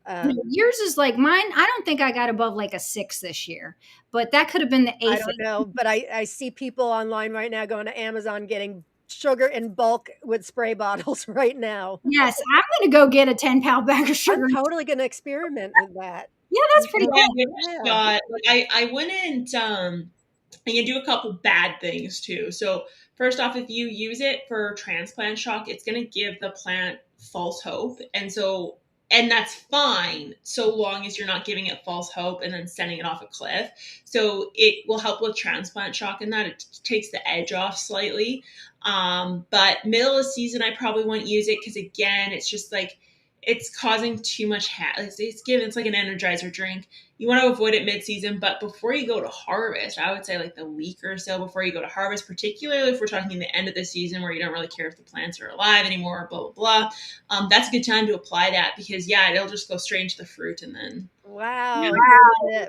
Yours is like mine. I don't think I got above like a 6 this year, but that could have been the I eighth. don't know, but I see people online right now going to Amazon getting sugar in bulk with spray bottles right now. Yes, I'm going to go get a 10-pound bag of sugar. I'm totally going to experiment with that. Yeah, that's pretty Yeah, cool. give it a shot. Like I wouldn't and you do a couple bad things too. So first off, if you use it for transplant shock, it's going to give the plant false hope. And that's fine so long as you're not giving it false hope and then sending it off a cliff. So it will help with transplant shock in that it takes the edge off slightly. But middle of the season, I probably wouldn't use it because again, it's just like it's causing too much. It's like an energizer drink. You want to avoid it mid-season, but before you go to harvest, I would say like the week or so before you go to harvest, particularly if we're talking the end of the season where you don't really care if the plants are alive anymore, blah, blah, blah. That's a good time to apply that because, yeah, it'll just go straight into the fruit and then. Wow. Wow.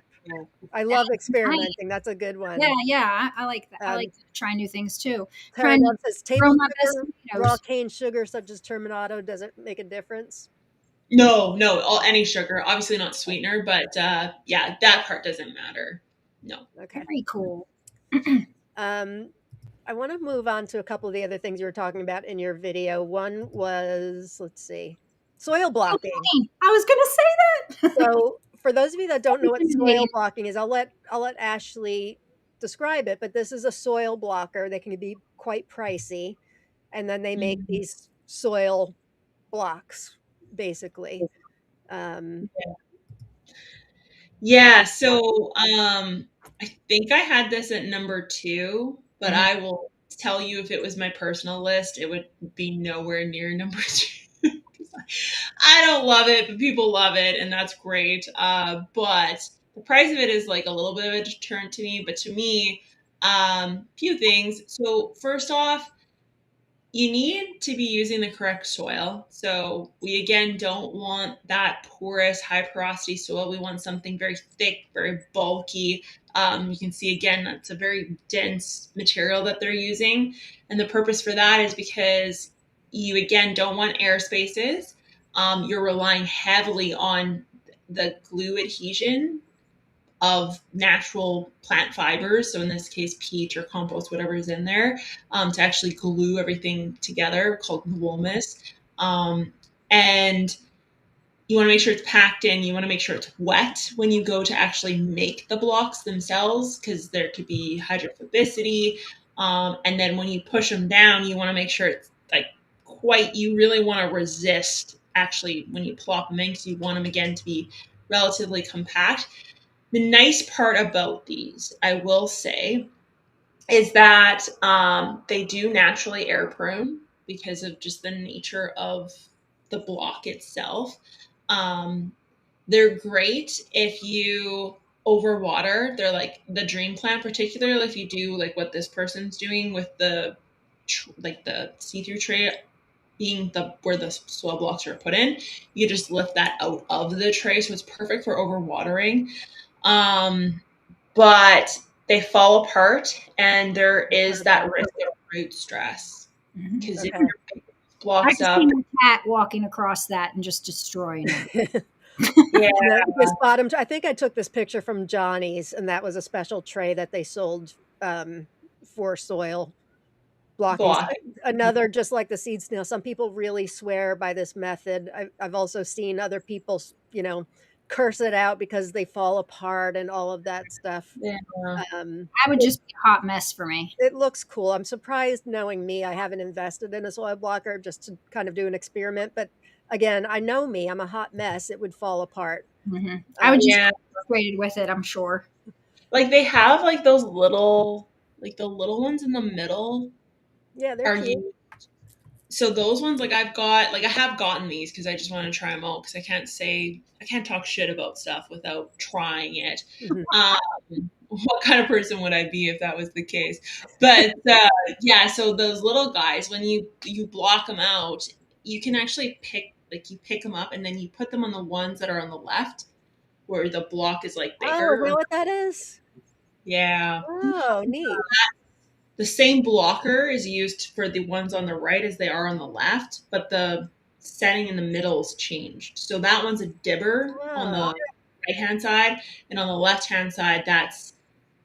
I love Right. experimenting. That's a good Yeah, one. yeah, I like that. I Um, like to try new things too. Terry Trying to Love says grow table my best sugar, raw tomatoes. cane sugar, such as terminato, does it make a difference? No, no, any sugar, obviously not sweetener, but yeah, that part doesn't matter. No. Okay. Very cool. Um, I want to move on to a couple of the other things you were talking about in your video. One was, let's see, soil blocking. I was gonna say that. So, for those of you that don't know what soil Intimidating. blocking is, I'll let Ashley describe it. But this is a soil blocker. They can be quite pricey, and then they make Mhm. these soil blocks, basically. Um, Yeah, so I think I had this at number 2, but Mhm. I will tell you if it was my personal list, it would be nowhere near number 2. 'Cause I don't love it, but people love it, and that's great. But the price of it is like a little bit of a deterrent to me. But to me, few things. So first off, you need to be using the correct soil. So we again don't want that porous, high porosity soil. We want something very thick, very bulky. You can see again that's a very dense material that they're using, and the purpose for that is because you again don't want air spaces. You're relying heavily on the glue adhesion of natural plant fibers. So in this case, peat or compost, whatever is in there, to actually glue everything together, called gluomas. And you want to make sure it's packed in. You want to make sure it's wet when you go to actually make the blocks themselves, because there could be hydrophobicity. And then when you push them down, you want to make sure it's like quite, you really want to resist actually when you plop them in, because you want them again to be relatively compact. The nice part about these, I will say, is that they do naturally air prune because of just the nature of the block itself. Um, they're great if you overwater. They're like the dream plant, particularly if you do like what this person's doing with the like the see-through tray being the where the soil blocks are put in. You just lift that out of the tray, so it's perfect for overwatering. Um, but they fall apart, and there is that risk of root stress, Mhm. because if okay. your I blocks can see up, my cat walking across that and just destroying it. yeah, This bottom, I think I took this picture from Johnny's, and that was a special tray that they sold for soil blocking. block. Another, just like the seed snail, some people really swear by this method. I've also seen other people, curse it out because they fall apart and all of that stuff. Yeah. That would just be a hot mess for me. It looks cool. I'm surprised, knowing me, I haven't invested in a soil blocker just to kind of do an experiment. But again, I know me, I'm a hot mess. It would fall apart. I would just Yeah, get frustrated with it, I'm sure. like they have like those little, like the little ones in the middle Yeah, they're are cute. you. So those ones, like I've got, like I have gotten these because I just want to try them out, because I can't talk shit about stuff without trying it. Mhm. What kind of person would I be if that was the case? But yeah, so those little guys, when you block them out, you can actually you pick them up, and then you put them on the ones that are on the left, where the block is like Oh, is bigger. that what that is? Yeah. Oh, neat. The same blocker is used for the ones on the right as they are on the left, but the setting in the middle is changed. So that one's a dibber on Oh, the right hand side, and on the left hand side, that's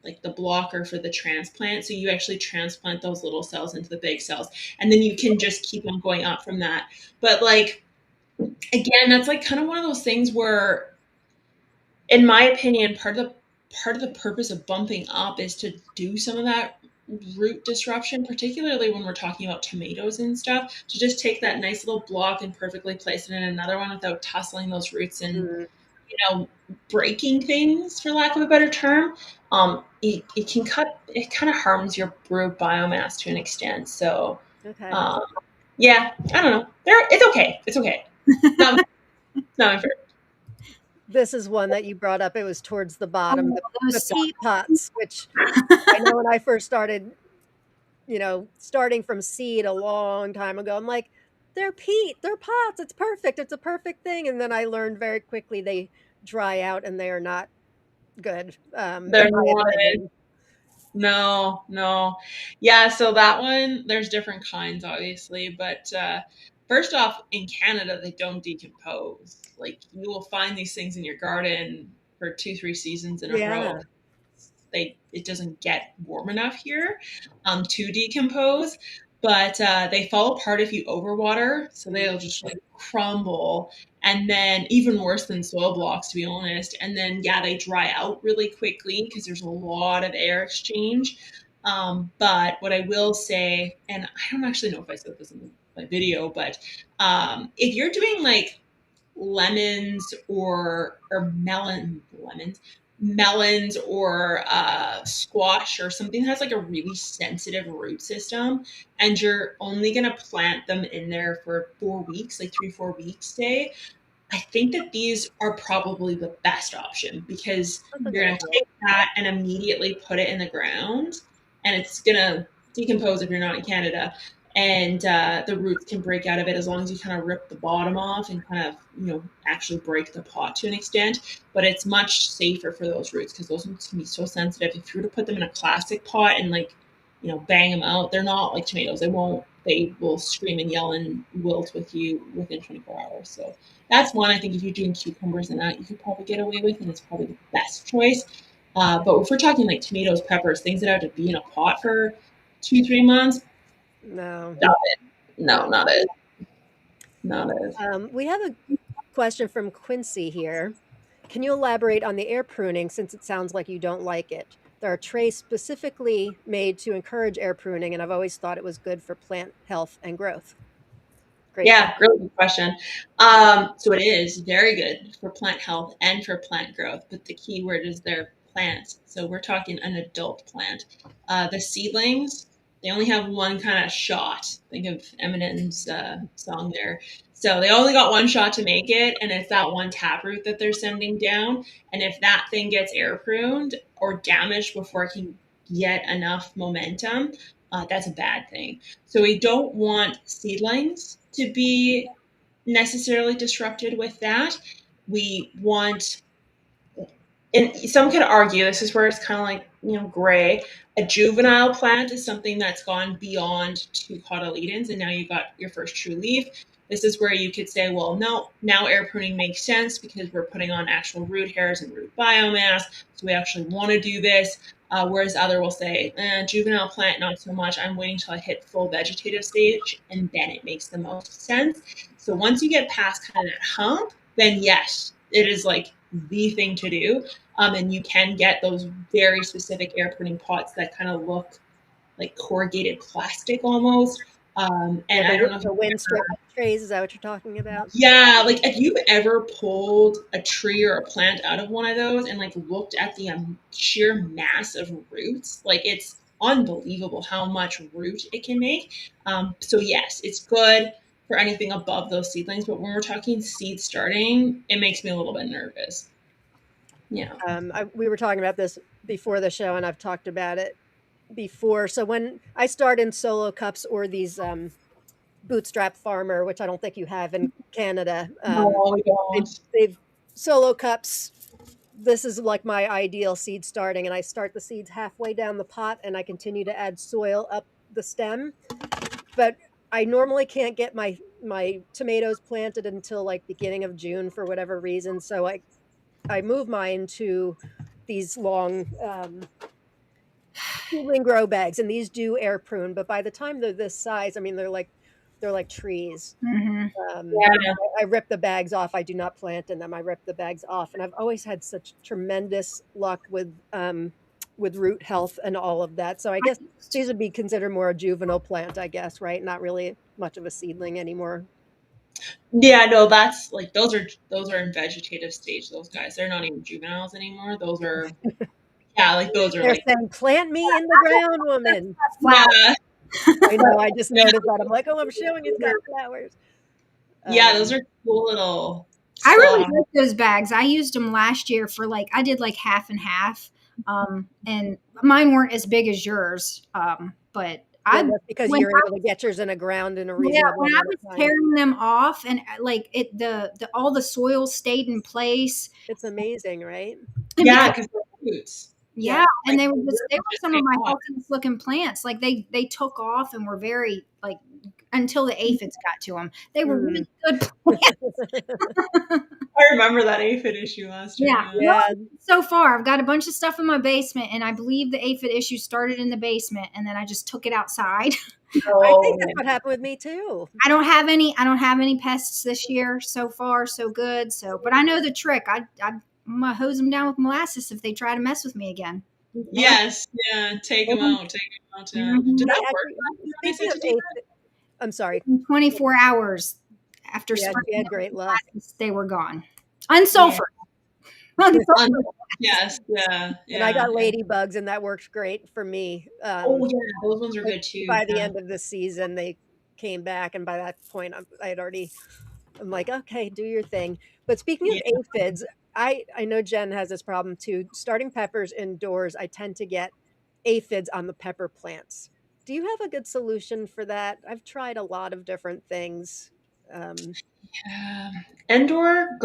like the blocker for the transplant. So you actually transplant those little cells into the big cells, and then you can just keep on going up from that. But like again, that's like kind of one of those things where, in my opinion, part of the purpose of bumping up is to do some of that root disruption, particularly when we're talking about tomatoes and stuff, to just take that nice little block and perfectly place it in another one without tussling those roots and, mm, breaking things, for lack of a better term. It kind of harms your root biomass to an extent. So okay. um, yeah, I don't know, it's okay, not, not my favorite. This is one that you brought up. It was towards the bottom, Oh, the those suck. peat pots, which I know when I first started, starting from seed a long time ago, I'm like, they're peat, they're pots. It's perfect. It's a perfect thing. And then I learned very quickly they dry out and they are not good, in They're my not. opinion. No. Yeah, so that one, there's different kinds, obviously. But first off, in Canada, they don't decompose. Like, you will find these things in your garden for 2, 3 seasons in a row. Yeah. It doesn't get warm enough here to decompose, but they fall apart if you overwater, so they'll just like crumble, and then even worse than soil blocks, to be honest. And then yeah, they dry out really quickly because there's a lot of air exchange. But what I will say, and I don't actually know if I said this in my video, but if you're doing like lemons or melons or squash or something that has like a really sensitive root system, and you're only going to plant them in there for 4 weeks, like 3 4 weeks, say, I think that these are probably the best option, because That's a you're good going to idea. take that and immediately put it in the ground, and it's going to decompose if you're not in Canada. And the roots can break out of it as long as you kind of rip the bottom off and kind of, actually break the pot to an extent. But it's much safer for those roots because those roots can be so sensitive. If you were to put them in a plastic pot and like, bang them out, they're not like tomatoes. They will scream and yell and wilt with you within 24 hours. So that's one I think if you're doing cucumbers and that, you could probably get away with, and it's probably the best choice. But if we're talking like tomatoes, peppers, things that have to be in a pot for 2 3 months, No. not it. No, No. not it. Not it. We have a question from Quincy here. Can you elaborate on the air pruning since it sounds like you don't like it? There are trays specifically made to encourage air pruning, and I've always thought it was good for plant health and growth. Great Yeah, question. really good question. So it is very good for plant health and for plant growth, but the key word is their plants. So we're talking an adult plant. The seedlings, they only have one kind of shot. Think of Eminem's song there. So they only got one shot to make it, and it's that one taproot that they're sending down. And if that thing gets air pruned or damaged before it can get enough momentum, that's a bad thing. So we don't want seedlings to be necessarily disrupted with that. We want, and some could argue, this is where it's kind of like, gray. A juvenile plant is something that's gone beyond 2 cotyledons, and now you got your first true leaf. This is where you could say, well, no, now air pruning makes sense because we're putting on actual root hairs and root biomass, so we actually want to do this. Whereas other will say, juvenile plant, not so much. I'm waiting till I hit full vegetative stage, and then it makes the most sense. So once you get past kind of that hump, then yes, it is like the thing to do. And you can get those very specific air pruning pots that kind of look like corrugated plastic almost. And Yeah, I don't know if the you've wind ever, strip trays, is that what you're talking about? yeah, like if you've ever pulled a tree or a plant out of one of those and like looked at the sheer mass of roots, like it's unbelievable how much root it can make. So yes, it's good for anything above those seedlings, but when we're talking seed starting, it makes me a little bit nervous. Yeah. We were talking about this before the show, and I've talked about it before. So when I start in solo cups or these bootstrap farmer, which I don't think you have in Canada, No, we they've, don't. they've solo cups. This is like my ideal seed starting, and I start the seeds halfway down the pot, and I continue to add soil up the stem. But I normally can't get my tomatoes planted until like beginning of June for whatever reason. So I move mine to these long seedling grow bags, and these do air prune. But by the time they're this size, I mean they're like trees. Mm-hmm. Yeah. I rip the bags off. I do not plant in them. I rip the bags off, and I've always had such tremendous luck with root health and all of that. So I guess these would be considered more a juvenile plant, I guess, right? Not really much of a seedling anymore. Yeah, no, that's like those are in vegetative stage, those guys. They're not even juveniles anymore. Those are, yeah, like those are They're like, saying, "Plant me in the ground, woman." yeah. I know. I just noticed that. I'm like, "Oh, I'm showing it's got flowers." Yeah, those Um, are cool little I still really have, like those bags. I used them last year for like I did like half and half, and mine weren't as big as yours. But well, I that's because when you're able to get yours in the ground in a yeah, reasonable when I amount was of time. tearing them off and like it, the all the soil stayed in place, It's amazing, right? and yeah, because because they're roots. Yeah, and Like, they were the just they roots were just some of take my off. healthiest looking plants. Like they took off and were very like until the aphids got to them. They were Mm. really good plants. I remember that aphid issue last year. Yeah. Yeah. Well, Yeah. so far I've got a bunch of stuff in my basement, and I believe the aphid issue started in the basement, and then I just took it outside. I Oh, think that's what happened with me too. I don't have any pests this year. So far, so good. So, but I know the trick. I'm gonna hose them down with molasses if they try to mess with me again. yes. Yeah. Take them out. Take them out. Yeah. Did Mhm. that work Actually, last year when I speaking said of to take aphid, I'm sorry. In 24 hours after Yeah, spraying she had them with great luck. molasses, they were gone. that? Yeah. Unsulfured. Unsulfured. Yes. Yeah. And I Yeah. got Yeah. ladybugs, and that worked great for me. Oh, yeah. Those ones are But good too. by the Yeah. end of the season, they came back, and by that point, I had already. I'm like, okay, do your thing. But speaking of Yeah. aphids, I know Jen has this problem too. Starting peppers indoors, I tend to get aphids on the pepper plants. Do you have a good solution for that? I've tried a lot of different things. Um, Yeah. Indoor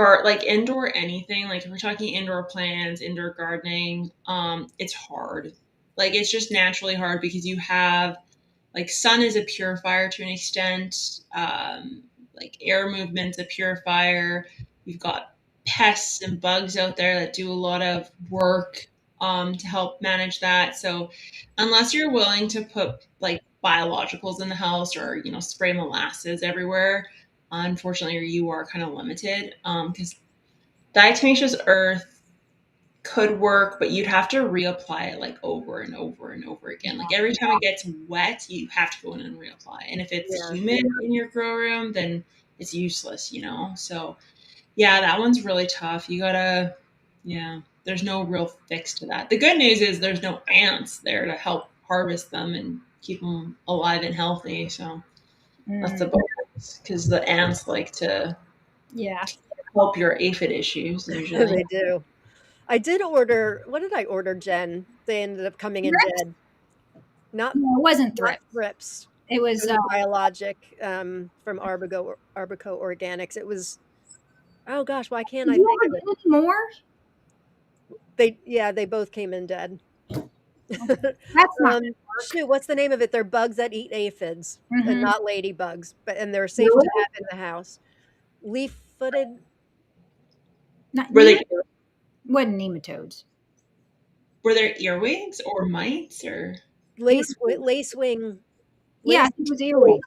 anything, like if we're talking indoor plants, indoor gardening, it's hard. Like it's just naturally hard because you have like sun is a purifier to an extent, like air movement's a purifier. You've got pests and bugs out there that do a lot of work to help manage that. So unless you're willing to put like biologicals in the house or spray molasses everywhere, unfortunately you are kind of limited because diatomaceous earth could work, but you'd have to reapply it like over and over and over again. Like every time it gets wet, you have to go in and reapply. And if it's yeah, humid in your grow room, then it's useless. So yeah, that one's really tough. You gotta, yeah, there's no real fix to that. The good news is there's no ants there to help harvest them and keep them alive and healthy. So that's the Mm, bonus because the ants like to yeah. help your aphid issues usually. they do. I did order. What did I order, Jen? They ended up coming in Thrips? dead. Not No, it wasn't not thrips. thrips. It It was was a biologic from Arbico Organics. It was, oh gosh, why can't did I you think ever of it? get any more? They both came in dead. That's not gonna work. Shoot, what's the name of it? They're bugs that eat aphids and Mm-hmm. not ladybugs, and they're safe Really? to have in the house. Leaf-footed Not Were they wasn't nematodes. were there earwigs or mites or Ear- lacewing yeah, I lace think it was earwig.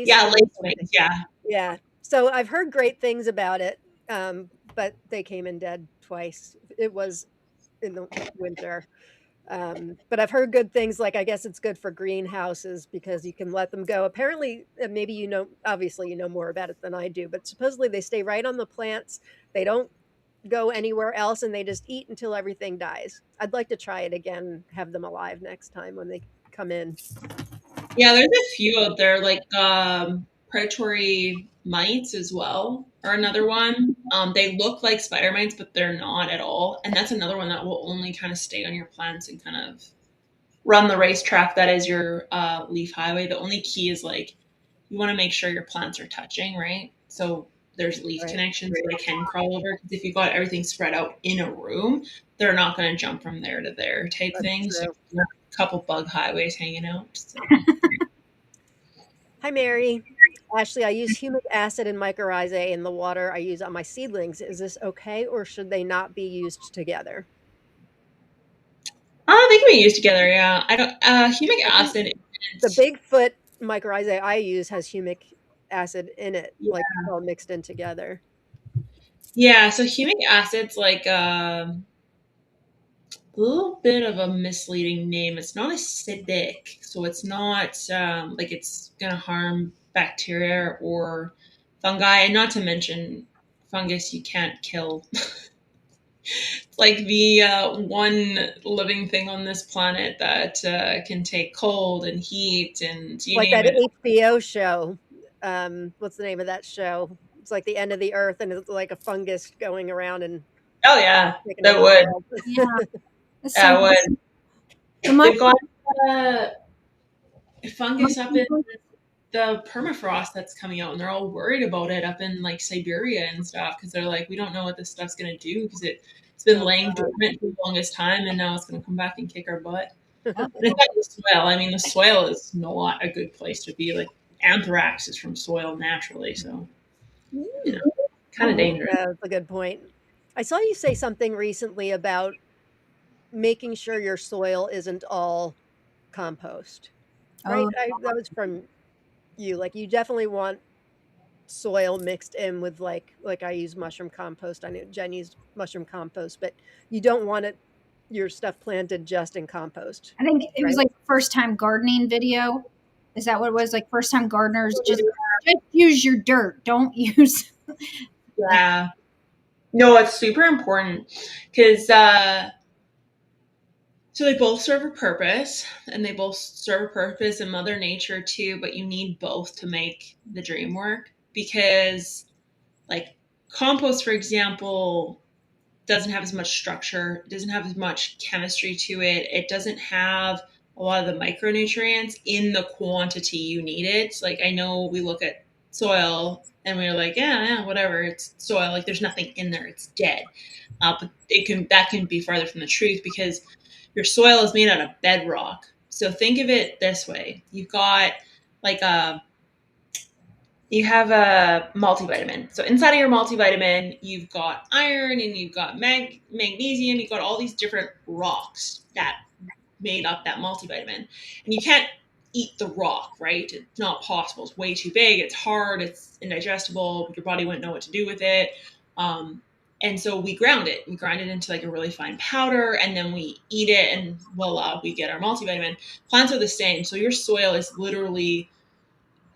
yeah, lacewing lace something. wings, yeah. Yeah. So I've heard great things about it, but they came in dead twice. It was in the winter. But I've heard good things, like I guess it's good for greenhouses because you can let them go. Apparently, maybe obviously you know more about it than I do, but supposedly they stay right on the plants. They don't go anywhere else, and they just eat until everything dies. I'd like to try it again, have them alive next time when they come in. Yeah, there's a few out there like predatory mites as well are another one. They look like spider mites, but they're not at all. And that's another one that will only kind of stay on your plants and kind of run the racetrack that is your leaf highway. The only key is like you want to make sure your plants are touching, right? So there's leaf Right. connections so they can crawl over. Because if you've got everything spread out in a room, they're not going to jump from there to there type That's thing. So true. you have a couple bug highways hanging out. So Hi, Mary. Ashley, I use humic acid and mycorrhizae in the water I use on my seedlings. Is this okay, or should they not be used together? they can be used together. Yeah, I don't. Humic I think acid. the Isn't, Bigfoot mycorrhizae I use has humic acid in it, yeah, like it's all mixed in together. yeah. So humic acid's like a little bit of a misleading name. It's not acidic, so it's not like it's gonna harm bacteria or fungi, and not to mention fungus you can't kill. It's like the one living thing on this planet that can take cold and heat and you Like name that it. HBO show. What's the name of that show? It's like the end of the earth, and it's like a fungus going around and Oh yeah, taking that over the would. world. Yeah, that's That so. would. So my They've got uh, fungus up in the permafrost that's coming out, and they're all worried about it up in like Siberia and stuff because they're like, we don't know what this stuff's gonna do because it's been laying dormant for the longest time, and now it's gonna come back and kick our butt. And it's not the soil. I mean, the soil is not a good place to be. Like anthrax is from soil naturally, so you know, kind of dangerous. Yeah, that's a good point. I saw you say something recently about making sure your soil isn't all compost, right? Oh, That was from you. Like you definitely want soil mixed in with like I use mushroom compost. I know Jen used mushroom compost, but you don't want it your stuff planted just in compost, I think it was right? like first time gardening video. Is that what it was? Like first time gardeners, just use your dirt. Don't use like Yeah. No, it's super important because so they both serve a purpose, and they both serve a purpose in Mother Nature too, but you need both to make the dream work because, like, compost, for example, doesn't have as much structure, doesn't have as much chemistry to it. It doesn't have a lot of the micronutrients in the quantity you need it. Like, I know we look at soil and we're like, yeah, whatever, it's soil. Like, there's nothing in there, it's dead. But that can be farther from the truth because your soil is made out of bedrock. So think of it this way: you've got like you have a multivitamin. So inside of your multivitamin, you've got iron and you've got magnesium. You've got all these different rocks that made up that multivitamin. And you can't eat the rock, right? It's not possible. It's way too big. It's hard. It's indigestible. Your body wouldn't know what to do with it. And so we ground it. We grind it into like a really fine powder, and then we eat it, and voila, we get our multivitamin. Plants are the same. So your soil is literally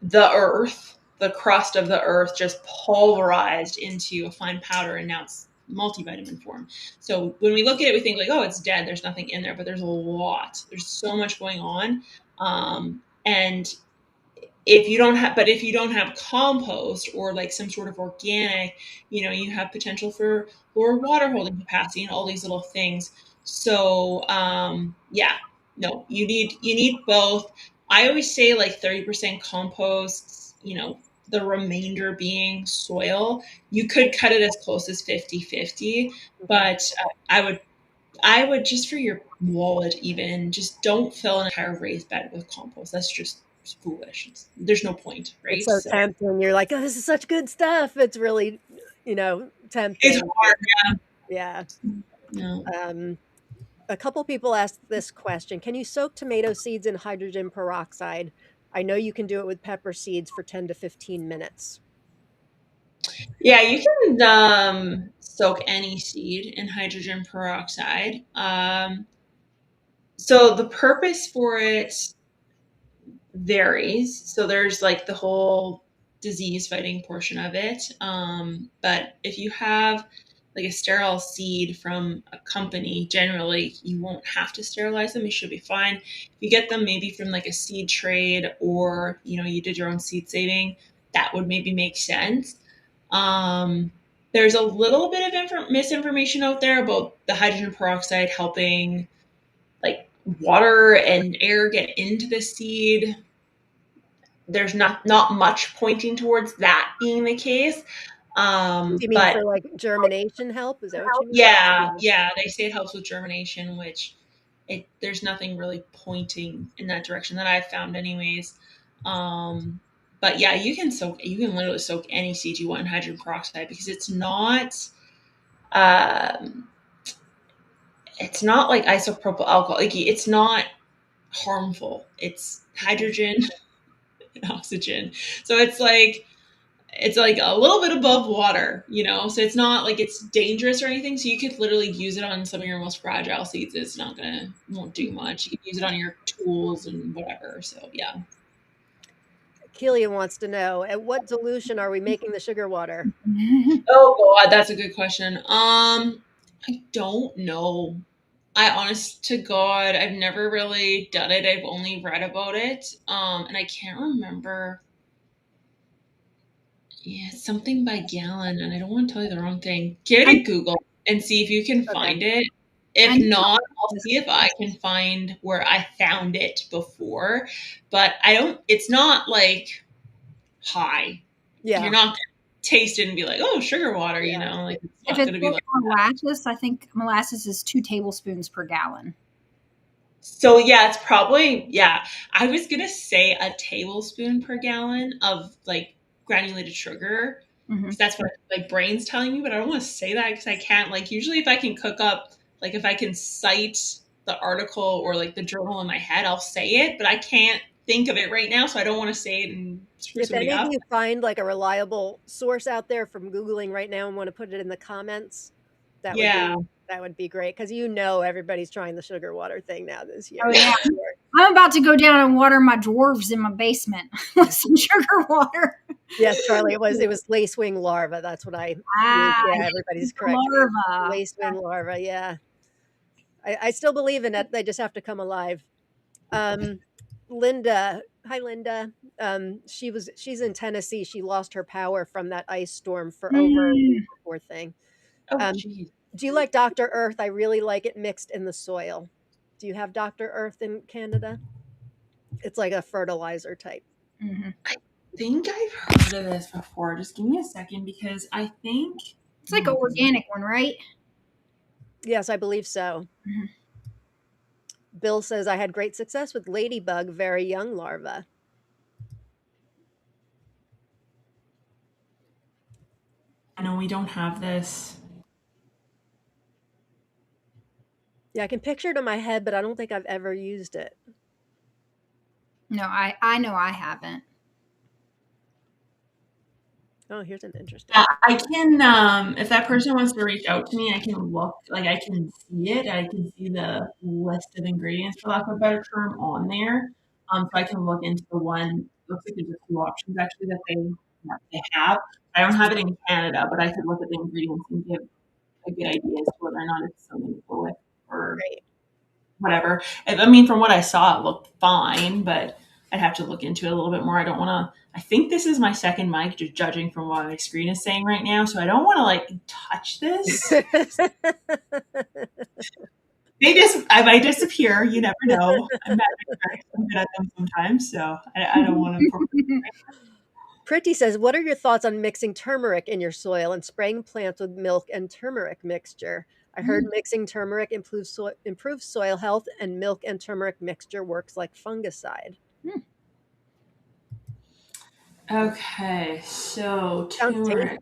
the earth, the crust of the earth, just pulverized into a fine powder, and now it's multivitamin form. So when we look at it, we think like, oh, it's dead. There's nothing in there, but there's a lot. There's so much going on. And if you don't have compost or like some sort of organic, you have potential for lower water holding capacity and all these little things. So yeah, no, you need both. I always say like 30% compost, the remainder being soil. You could cut it as close as 50-50, but I would just for your wallet, even just don't fill an entire raised bed with compost. That's just foolish. There's no point, It's right? so So tempting. You're like, "Oh, this is such good stuff." It's really, it's tempting. hard. Yeah. No. Um, a couple people asked this question: Can you soak tomato seeds in hydrogen peroxide? I know you can do it with pepper seeds for 10 to 15 minutes. Yeah, you can soak any seed in hydrogen peroxide. So the purpose for it varies. So there's like the whole disease fighting portion of it. But if you have like a sterile seed from a company, generally you won't have to sterilize them. You should be fine. If you get them maybe from like a seed trade, or you did your own seed saving, that would maybe make sense. There's a little bit of misinformation out there about the hydrogen peroxide helping like water and air get into the seed. There's not much pointing towards that being the case. Do you mean But for like germination help? Is that what you mean? yeah, they say it helps with germination, which there's nothing really pointing in that direction that I've found, anyways. But yeah, you can literally soak any seed you want in hydrogen peroxide because um, it's not like isopropyl alcohol. Like, it's not harmful. It's hydrogen and oxygen, so it's like a little bit above water. So it's not like it's dangerous or anything. So you could literally use it on some of your most fragile seeds. Won't do much. You can use it on your tools and whatever. So yeah. Kelia wants to know, at what dilution are we making the sugar water? Oh God, that's a good question. I don't know. I honest to God, I've never really done it. I've only read about it. And I can't remember. Yeah, it's something by gallon, and I don't want to tell you the wrong thing. Give it I, a Google and see if you can Okay. find it. I If know not, I'll see if I can find where I found it before. But I don't, it's not like high. Yeah. You're not going to taste it and be like, oh, sugar water, you know, like it's If not it's going to be like like molasses, I think molasses is 2 tablespoons per gallon. so yeah, it's probably yeah. I was gonna say a tablespoon per gallon of like granulated sugar because that's what like brain's telling me, but I don't want to say that because I can't. Like usually, if I can cook up, like if I can cite the article or like the journal in my head, I'll say it, but I can't think of it right now, so I don't want to say it and screw If somebody any of up. you find like a reliable source out there from Googling right now and want to put it in the comments, that would Yeah. be great because everybody's trying the sugar water thing now this year. Oh yeah. I'm about to go down and water my dwarves in my basement with some sugar water. Yes, Charlie, it was lacewing larva. That's what I used. Yeah, everybody's correct. Larva. Lacewing larva, yeah. I still believe in it. They just have to come alive. Linda, hi Linda. She's in Tennessee. She lost her power from that ice storm for over a week, poor thing. Oh, Um, geez. do you like Dr. Earth? I really like it mixed in the soil. Do you have Dr. Earth in Canada? It's like a fertilizer type. I think I've heard of this before. Just give me a second because I think It's like an organic one, right? Yes, I believe so. Bill says I had great success with ladybug, very young larva. I know we don't have this. Yeah, I can picture it in my head, but I don't think I've ever used it. No, I know I haven't. Oh, here's an interesting. Yeah, I can, if that person wants to reach out to me, I can look, like I can see it. I can see the list of ingredients, for lack of a better term, on there. So I can look into the one. Looks like there's a few options actually that they have. I don't have it in Canada, but I could look at the ingredients and give a good idea as to whether or not it's something to go with or Great. whatever. I mean, from what I saw, it looked fine, but I'd have to look into it a little bit more. I don't want to. I think this is my second mic, just judging from what my screen is saying right now. So I don't want to like touch this. I might disappear. You never know. I'm good at them sometimes, so I don't want to. Pretty says, what are your thoughts on mixing turmeric in your soil and spraying plants with milk and turmeric mixture? I heard mixing turmeric improves soil health, and milk and turmeric mixture works like fungicide. Okay, so Sounds turmeric.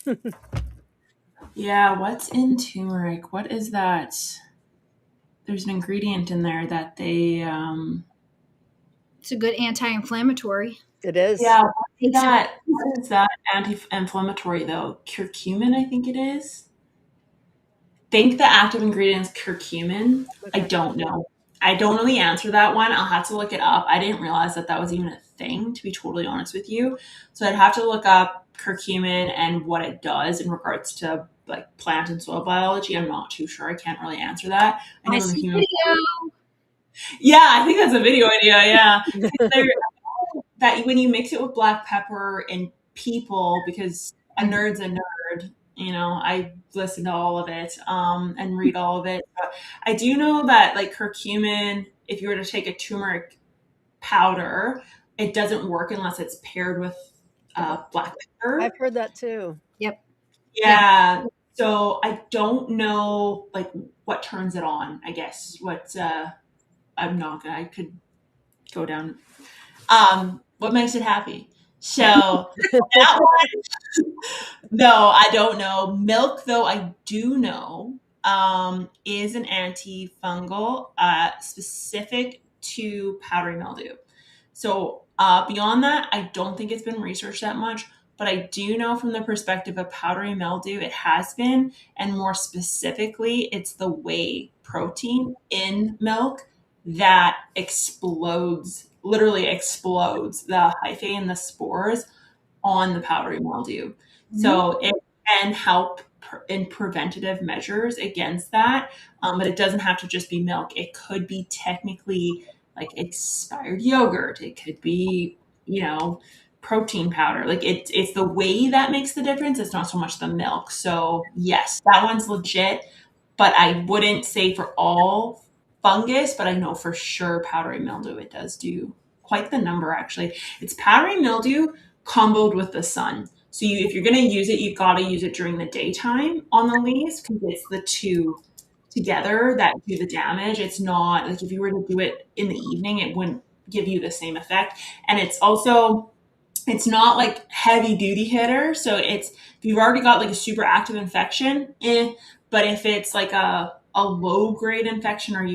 tasty. Yeah, what's in turmeric? What is that? There's an ingredient in there that they. It's a good anti-inflammatory. It is. Yeah, what is that anti-inflammatory though? Curcumin, I think it is. Think the active ingredient's curcumin. I Okay. don't know. I don't know the answer to that one. I'll have to look it up. I didn't realize that was even a thing, to be totally honest with you. So I'd have to look up curcumin and what it does in regards to like plant and soil biology. I'm not too sure. I can't really answer that. I know the see human. video. Yeah, I think that's a video idea. Yeah, that when you mix it with black pepper and people, because a nerd's a nerd. You know, I listen to all of it and read all of it. But I do know that like curcumin, if you were to take a turmeric powder, it doesn't work unless it's paired with black pepper. I've heard that too. Yep. Yeah. So I don't know like what turns it on. I guess what I'm not gonna. I could go down. What makes it happy? So that one, no, I don't know. Milk, though, I do know, is an antifungal specific to powdery mildew. So beyond that, I don't think it's been researched that much. But I do know from the perspective of powdery mildew, it has been, and more specifically, it's the whey protein in milk that literally explodes the hyphae and the spores on the powdery mildew. So it can help in preventative measures against that, but it doesn't have to just be milk. It could be technically like expired yogurt. It could be, protein powder. Like it's the whey that makes the difference. It's not so much the milk. So yes, that one's legit, but I wouldn't say for all fungus, but I know for sure powdery mildew, it does do quite the number actually. It's powdery mildew, comboed with the sun. So if you're going to use it, you got to use it during the daytime on the leaves because it's the two together that do the damage. It's not like if you were to do it in the evening, it wouldn't give you the same effect. And it's not like heavy duty hitter. So if you've already got like a super active infection, but if it's like a low grade infection, or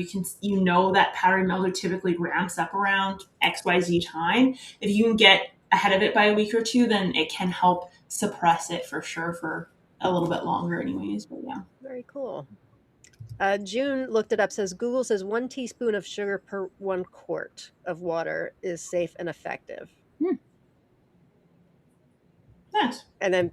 that powdery mildew typically ramps up around XYZ time, if you can get ahead of it by a week or two, then it can help suppress it for sure for a little bit longer anyways. But yeah. Very cool. June looked it up, says Google says 1 teaspoon of sugar per 1 quart of water is safe and effective. Yes. And then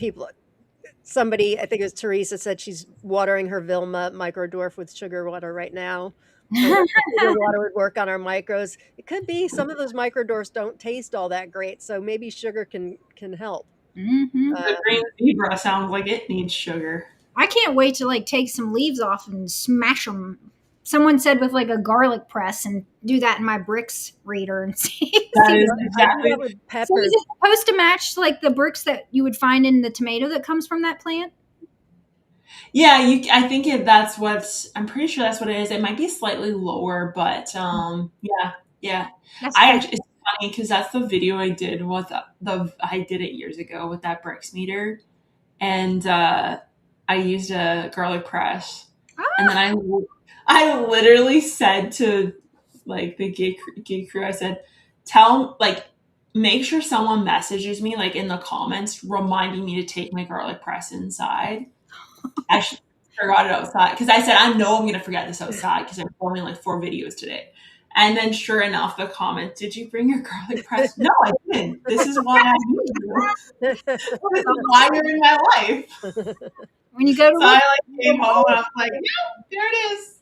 somebody, I think it was Teresa, said she's watering her Vilma microdwarf with sugar water right now. Sugar water would work on our micros. It could be some of those microdwarfs don't taste all that great, so maybe sugar can help. The green zebra sounds like it needs sugar. I can't wait to like take some leaves off and smash them. Someone said with like a garlic press and do that in my bricks reader and see. That is exactly. With So peppers. is it supposed to match like the bricks that you would find in the tomato that comes from that plant? Yeah, I think that's I'm pretty sure that's what it is. It might be slightly lower, but yeah. That's It's funny because that's the video I did with I did it years ago with that bricks meter, and I used a garlic press, and then I literally said to like the gig crew, I said, make sure someone messages me like in the comments reminding me to take my garlic press inside. I forgot it outside because I said, I know I'm going to forget this outside because I'm filming like 4 videos today. And then sure enough, the comment, did you bring your garlic press? No, I didn't. This is why I need you. This is why you're in my life. when you go to I came home and I was like, yeah, there it is.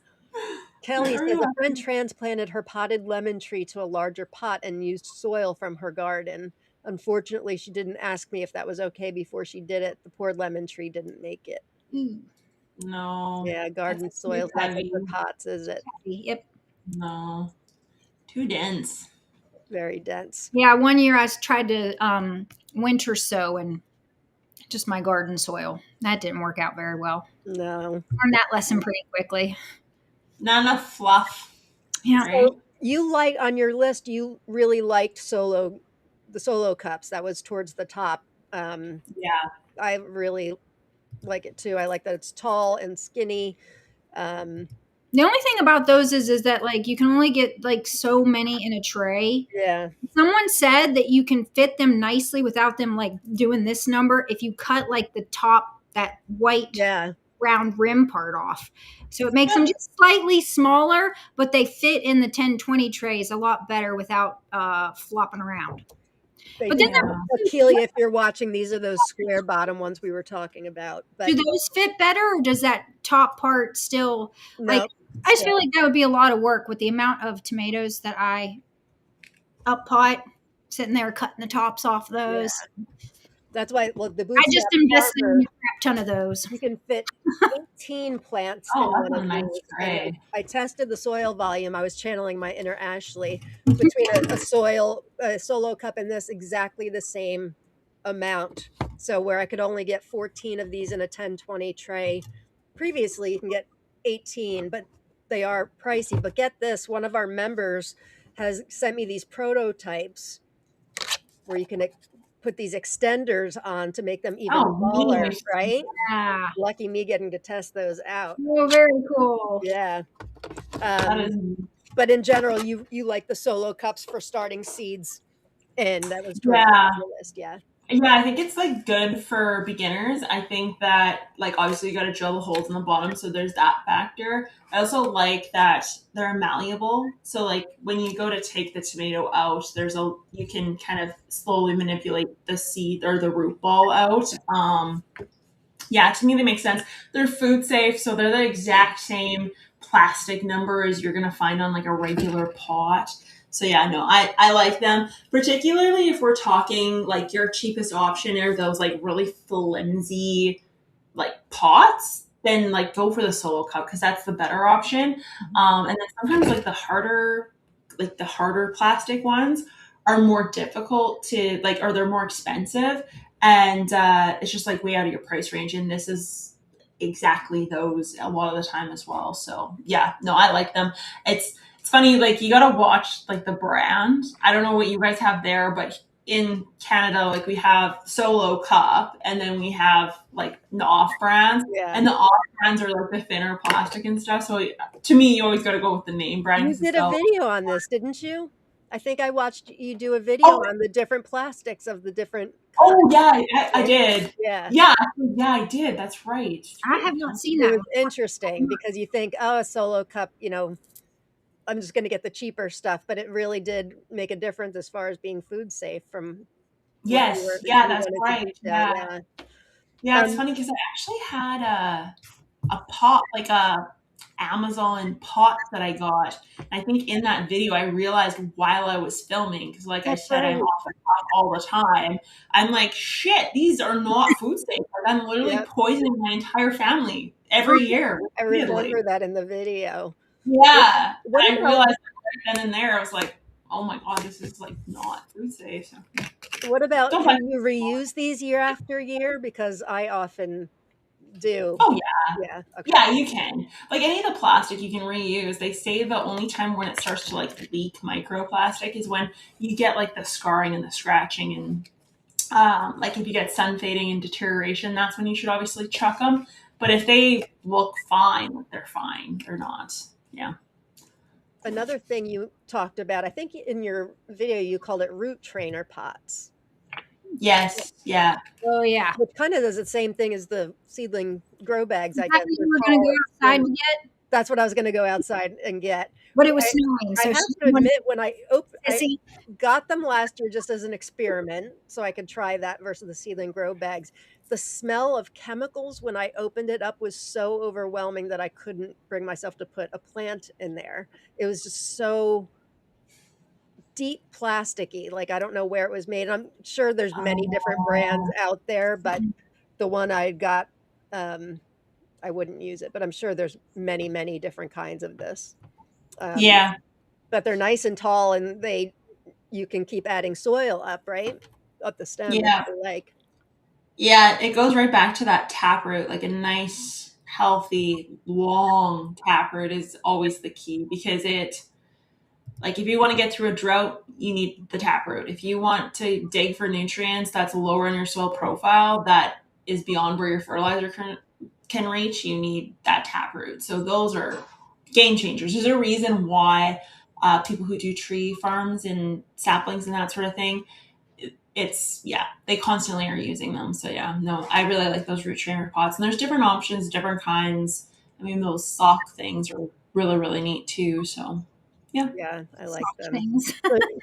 Kelly says a friend transplanted her potted lemon tree to a larger pot and used soil from her garden. Unfortunately, she didn't ask me if that was okay before she did it. The poor lemon tree didn't make it. No. Yeah, garden soil. That's the pots, is it? Yep. No. Too dense. Very dense. Yeah, one year I tried to winter sow and just my garden soil. That didn't work out very well. No. Learned that lesson pretty quickly. Not enough fluff. Yeah. Right? So you on your list, you really liked the solo cups. That was towards the top. Yeah. I really like it too. I like that it's tall and skinny. The only thing about those is that like you can only get like so many in a tray. Yeah. Someone said that you can fit them nicely without them like doing this number if you cut like the top, that white round rim part off. So it makes them just slightly smaller, but they fit in the 10-20 trays a lot better without flopping around. But then Keely, if you're watching, these are those square bottom ones we were talking about. But do those fit better, or does that top part still no, I just feel like that would be a lot of work with the amount of tomatoes that I up pot, sitting there cutting the tops off those. Yeah. That's why the boots. I just invested in a crap ton of those. You can fit 18 plants in that's one a of nice these. tray. I tested the soil volume. I was channeling my inner Ashley between a solo cup and this, exactly the same amount. So where I could only get 14 of these in a 10-20 tray, previously you can get 18, but they are pricey. But get this, one of our members has sent me these prototypes where you can put these extenders on to make them even smaller, right? Yeah. Lucky me getting to test those out. Oh, very cool. Yeah. But in general, you like the solo cups for starting seeds, and that was the list. Yeah. Yeah, I think it's like good for beginners. I think that like obviously you got to drill the holes in the bottom, so there's that factor. I also like that they're malleable. So like when you go to take the tomato out, you can kind of slowly manipulate the seed or the root ball out. Yeah, to me they make sense. They're food safe, so they're the exact same plastic number as you're gonna find on like a regular pot. So yeah, no, I like them, particularly if we're talking like your cheapest option are those like really flimsy like pots, then like go for the solo cup because that's the better option. And then sometimes like the harder plastic ones are more difficult to like, or they're more expensive, and it's just like way out of your price range. And this is exactly those a lot of the time as well. So yeah, no, I like them. It's funny, like you gotta watch like the brand. I don't know what you guys have there, but in Canada, like we have Solo Cup, and then we have like the off brands, Yeah. and the off brands are like the thinner plastic and stuff. So to me, you always got to go with the name brand You because it's did a got. video on this, didn't you? I think I watched you do a video Oh, on the different plastics of the different oh cups, yeah, I right? did. Yeah. Yeah, yeah, I did. That's right. I have Shoot. not seen It that was one. interesting because you think, oh, a solo cup, I'm just going to get the cheaper stuff, but it really did make a difference as far as being food safe from what Yes, you yeah, that's wanted to right. detail. Yeah, Yeah. yeah. It's Um, funny because I actually had a pot, like a Amazon pot that I got. I think in that video, I realized while I was filming, because like I that's said, I'm right. off the top all the time. I'm like, shit, these are not food safe. Like I'm literally Yep. poisoning my entire family every year I repeatedly. remember that in the video. Yeah, What and I about realized right then and there, I was like, oh my god, this is like not food safe. So what about don't do buy. you reuse these year after year? Because I often do. Oh yeah. Yeah. Okay. Yeah, you can. Like any of the plastic you can reuse. They say the only time when it starts to like leak microplastic is when you get like the scarring and the scratching and like if you get sun fading and deterioration, that's when you should obviously chuck them. But if they look fine, like they're fine. They're not. Yeah. Another thing you talked about, I think in your video you called it root trainer pots, Yes. Yeah. Oh yeah. which kind of does the same thing as the seedling grow bags, Is I that guess. what They're you were going to tall go and outside slim. to get? That's what I was going to go outside and get. But it was I, snowing, I so have she to went admit, when I pissy. got them last year just as an experiment, so I could try that versus the seedling grow bags. The smell of chemicals when I opened it up was so overwhelming that I couldn't bring myself to put a plant in there. It was just so deep plasticky. Like I don't know where it was made. I'm sure there's many different brands Oh, out there, but the one I got, um, I wouldn't use it. But I'm sure there's many, many different kinds of this. Um, yeah. but they're nice and tall, and you can keep adding soil up, right? Up the stem if Yeah. you like. Yeah. It goes right back to that taproot. Like a nice, healthy, long taproot is always the key because it. Like if you want to get through a drought, you need the taproot. If you want to dig for nutrients that's lower in your soil profile, that is beyond where your fertilizer can reach, you need that taproot. So those are game changers. There's a reason why people who do tree farms and saplings and that sort of thing, it's yeah, they constantly are using them. So yeah, no, I really like those root trainer pots. And there's different options, different kinds. I mean, those sock things are really, really neat too. So yeah. Yeah, I like Soft them. things.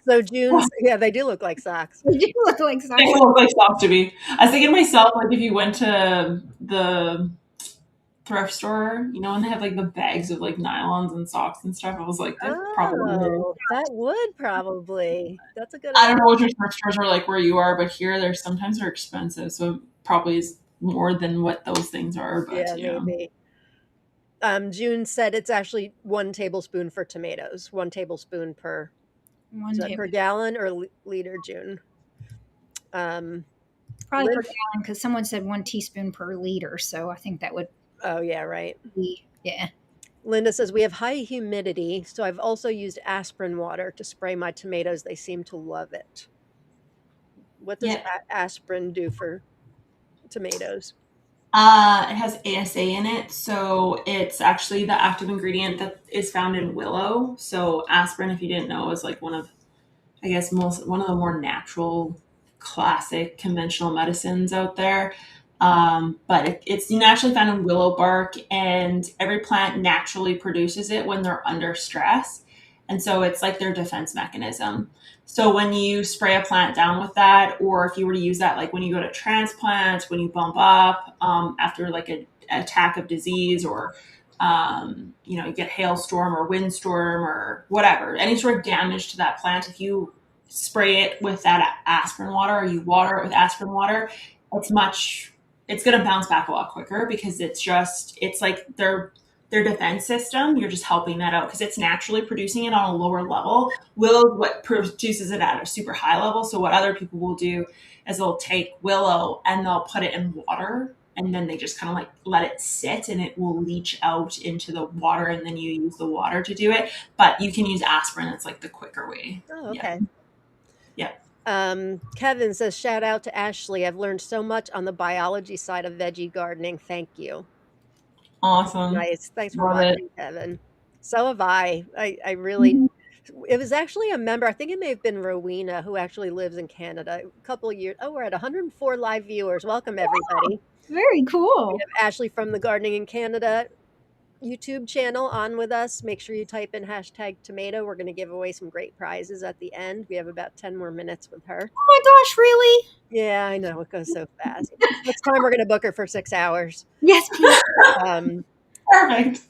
So June's, yeah, they do look like socks. They do look like They socks. look like socks to me. I was thinking to myself, like if you went to the thrift store, you know, and they have like the bags of like nylons and socks and stuff. I was like, they probably would. Oh, that would probably. That's a good I don't know idea. what your thrift stores are like where you are, but here they're sometimes they're expensive, so it probably is more than what those things are. But Yeah, yeah, maybe. June said it's actually 1 tablespoon for tomatoes, 1 tablespoon per, is One that per table. gallon or liter, June? Um, Probably per Lin gallon because someone said 1 teaspoon per liter. So I think that would oh, yeah, right. be, yeah. Linda says, "We have high humidity, so I've also used aspirin water to spray my tomatoes. They seem to love it." What does yeah. aspirin do for tomatoes? It has ASA in it, so it's actually the active ingredient that is found in willow. So aspirin, if you didn't know, is like one of I guess one of the more natural, classic, conventional medicines out there. But it's naturally found in willow bark, and every plant naturally produces it when they're under stress, and so it's like their defense mechanism. So when you spray a plant down with that, or if you were to use that, like when you go to transplant, when you bump up after like an attack of disease, or you get hailstorm or windstorm or whatever, any sort of damage to that plant, if you spray it with that aspirin water or you water it with aspirin water, it's going to bounce back a lot quicker because it's like their defense system, you're just helping that out because it's naturally producing it on a lower level. Willow what produces it at a super high level. So what other people will do is they'll take willow and they'll put it in water, and then they just kind of like let it sit and it will leach out into the water, and then you use the water to do it. But you can use aspirin. It's like the quicker way. Oh, Yeah. okay. Yeah. Kevin says, shout out to Ashley. I've learned so much on the biology side of veggie gardening. Thank you. Awesome. Nice. Thanks for Love it. watching, Kevin. So have I. I really, it was actually a member, I think it may have been Rowena, who actually lives in Canada a couple of years. Oh, we're at 104 live viewers. Welcome, everybody. Very We cool. have Ashley from the Gardening in Canada YouTube channel on with us. Make sure you type in #tomato. We're going to give away some great prizes at the end. We have about 10 more minutes with her. Oh my gosh, really? Yeah, I know. It goes so fast. Next time we're going to book her for 6 hours. Yes, please. Perfect.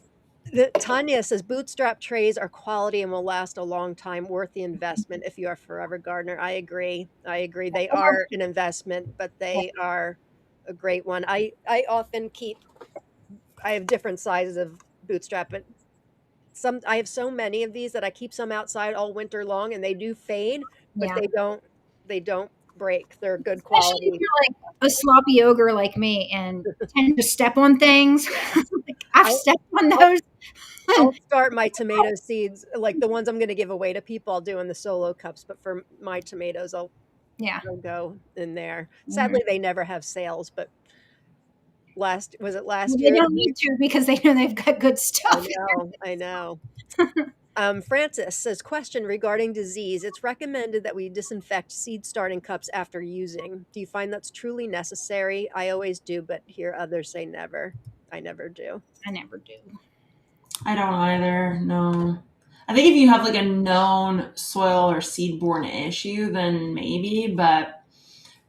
Tanya says bootstrap trays are quality and will last a long time, worth the investment if you are a forever gardener. I agree. They are an investment, but they are a great one. I often keep, I have different sizes of bootstrap, but I have so many of these that I keep some outside all winter long, and they do fade, but Yeah. they don't break. They're good Especially if quality. you're like a sloppy ogre like me and tend to step on things. Like, I've stepped on those. I'll start my tomato seeds, like the ones I'm going to give away to people, I'll do in the solo cups. But for my tomatoes, Yeah. they'll go in there. Mhm. Sadly, they never have sales. But last They year? don't need to because they know they've got good stuff. I know. Francis says, question regarding disease. It's recommended that we disinfect seed starting cups after using. Do you find that's truly necessary? I always do, but hear others say never. I never do. I never do. I don't either. No. I think if you have like a known soil or seed-borne issue, then maybe, but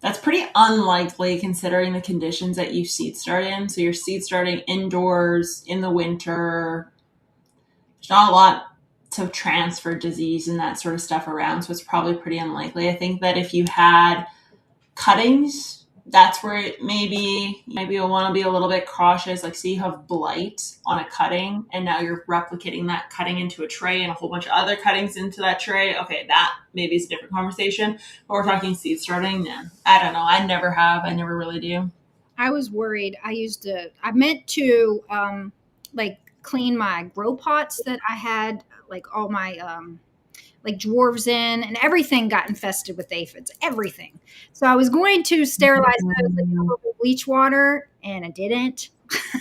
that's pretty unlikely considering the conditions that you seed start in. So you're seed starting indoors in the winter. There's not a lot to transfer disease and that sort of stuff around, so it's probably pretty unlikely. I think that if you had cuttings, that's where it maybe you'll want to be a little bit cautious. Like, say you have blight on a cutting and now you're replicating that cutting into a tray and a whole bunch of other cuttings into that tray. Okay, that maybe is a different conversation. But we're talking seed starting. Yeah, I don't know. I never have. I never really do. I was worried. I meant to like clean my grow pots that I had, like all my like dwarves in, and everything got infested with aphids, everything. So I was going to sterilize those like, with bleach water, and I didn't.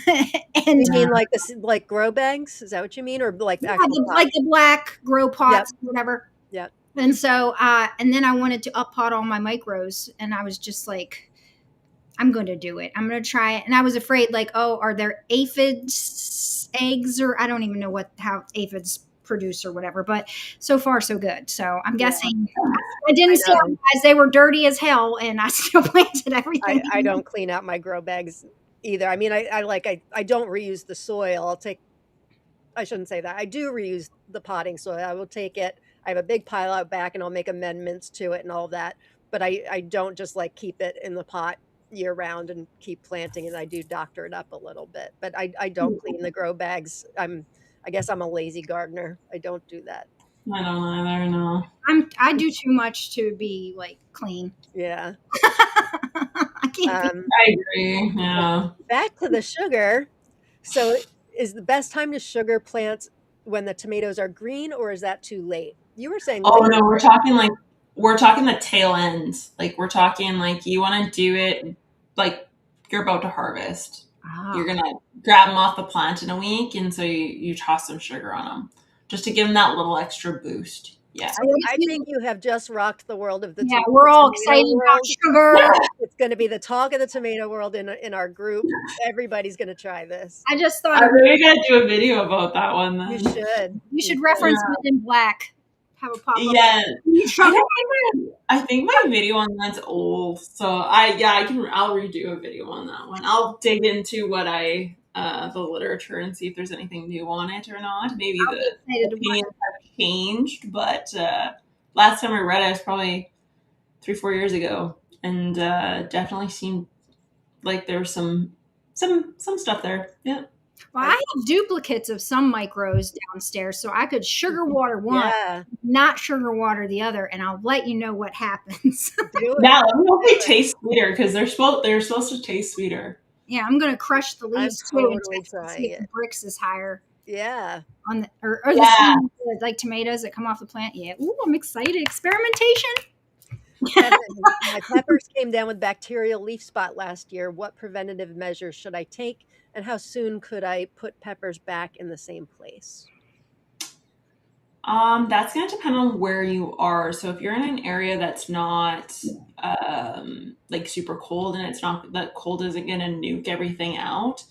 And You mean like like grow bags? Is that what you mean, or like yeah, actual like the black grow pots, whatever. Yep. And so, and then I wanted to up pot all my micros, and I was just like, I'm going to do it. I'm going to try it. And I was afraid, like, oh, are there aphids eggs, or I don't even know how aphids produce or whatever. But so far, so good. So I'm guessing I didn't see them, guys. They were dirty as hell, and I still planted everything. I don't clean out my grow bags either. I mean, I don't reuse the soil. I shouldn't say that. I do reuse the potting soil. I will take it. I have a big pile out back, and I'll make amendments to it and all that. But I don't just like keep it in the pot year round and keep planting it. I do doctor it up a little bit, but I don't clean the grow bags. I guess I'm a lazy gardener. I don't do that. I don't either. No. I do too much to be like clean. Yeah. I can't. I agree. Yeah. Back to the sugar. So is the best time to sugar plants when the tomatoes are green, or is that too late? You were saying Oh late. no, we're talking the tail end. Like, we're talking like you want to do it like you're about to harvest. You're gonna grab them off the plant in a week, and so you toss some sugar on them just to give them that little extra boost. Yeah. I think you have just rocked the world of the Yeah, we're all excited about sugar. It's going to be the talk of the tomato world in our group. Everybody's going to try this. I just thought we gotta do a video about that one. Then you should. You should reference Men in Black. Have a pop up. Yeah. I think my video on that's old, so I'll redo a video on that one. I'll dig into what the literature and see if there's anything new on it or not. Maybe the opinions have changed, but last time I read it was probably 3-4 years ago, and definitely seemed like there was some stuff there. Yeah. Well, I have duplicates of some micros downstairs, so I could sugar water one, Yeah, not sugar water the other, and I'll let you know what happens. do it. Now, let me hope Do they it. taste sweeter because they're supposed to taste sweeter. Yeah, I'm gonna crush the I'm leaves too and totally test to see trying if the it. Brix is higher Yeah. on the or the Yeah. same like tomatoes that come off the plant. Yeah. Ooh, I'm excited. Experimentation. Kevin, my peppers came down with bacterial leaf spot last year. What preventative measures should I take, and how soon could I put peppers back in the same place? That's gonna depend on where you are. So if you're in an area that's not like super cold and it's not that cold isn't gonna nuke everything out,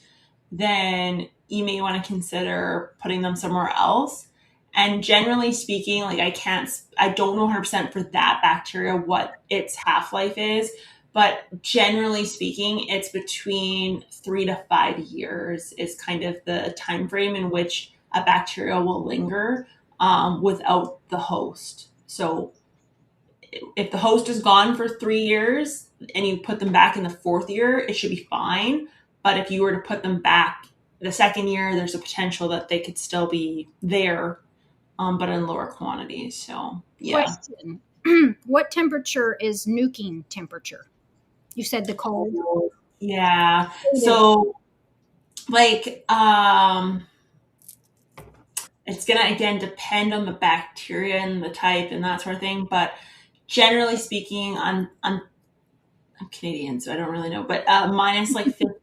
then you may want to consider putting them somewhere else. And generally speaking, like I don't know 100% for that bacteria what its half life is, but generally speaking, it's between 3 to 5 years is kind of the time frame in which a bacteria will linger without the host. So if the host is gone for 3 years and you put them back in the fourth year, it should be fine. But if you were to put them back the second year, there's a potential that they could still be there, but in lower quantities. So, yeah. Question. What temperature is nuking temperature? You said the cold. Yeah. So, like, it's going to, again, depend on the bacteria and the type and that sort of thing. But generally speaking, I'm Canadian, so I don't really know, but minus like 15,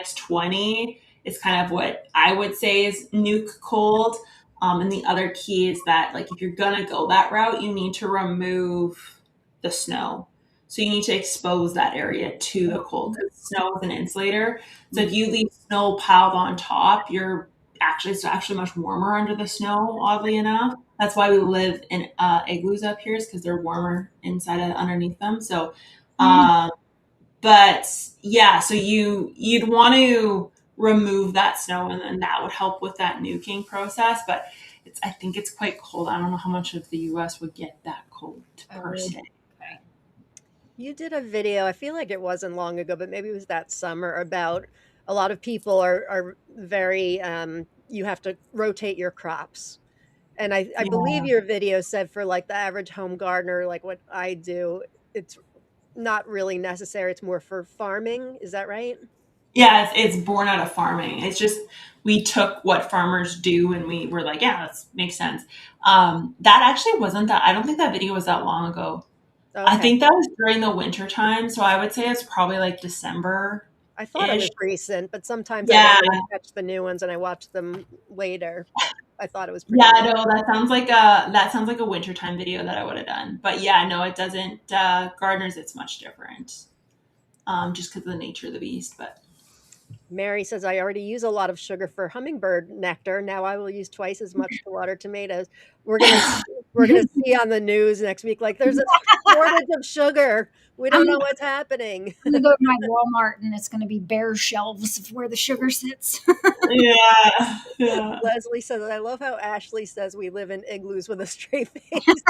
-20 is kind of what I would say is nuke cold. And the other key is that, like, if you're gonna go that route, you need to remove the snow. So you need to expose that area to the cold because snow is an insulator. So if you leave snow piled on top, it's actually much warmer under the snow. Oddly enough, that's why we live in igloos up here, is because they're warmer inside of underneath them. So. Mm. But yeah, so you'd want to remove that snow, and then that would help with that nuking process. But I think it's quite cold. I don't know how much of the U.S. would get that cold per se. Okay. You did a video, I feel like it wasn't long ago, but maybe it was that summer, about a lot of people are very, you have to rotate your crops. And I believe Yeah, your video said for like the average home gardener, like what I do, it's not really necessary. It's more for farming. Is that right? yeah, it's born out of farming. It's just we took what farmers do and we were like, yeah, that makes sense. That actually wasn't that. I don't think that video was that long ago. I Okay. think that was during the winter time, so I would say it's probably like December I thought it ish. was recent, but sometimes I don't Yeah, always catch the new ones and I watch them later. But I thought it was pretty yeah, recent. no, that sounds like a wintertime video that I would have done. But yeah, no, it doesn't. Gardeners, it's much different, just because of the nature of the beast. But Mary says, I already use a lot of sugar for hummingbird nectar. Now I will use twice as much to water tomatoes. We're gonna we're gonna see on the news next week, like there's a shortage of sugar. We I'm, don't know what's happening. I'm gonna go to my Walmart and it's gonna be bare shelves of where the sugar sits. yeah, yeah, Leslie says, I love how Ashley says we live in igloos with a straight face.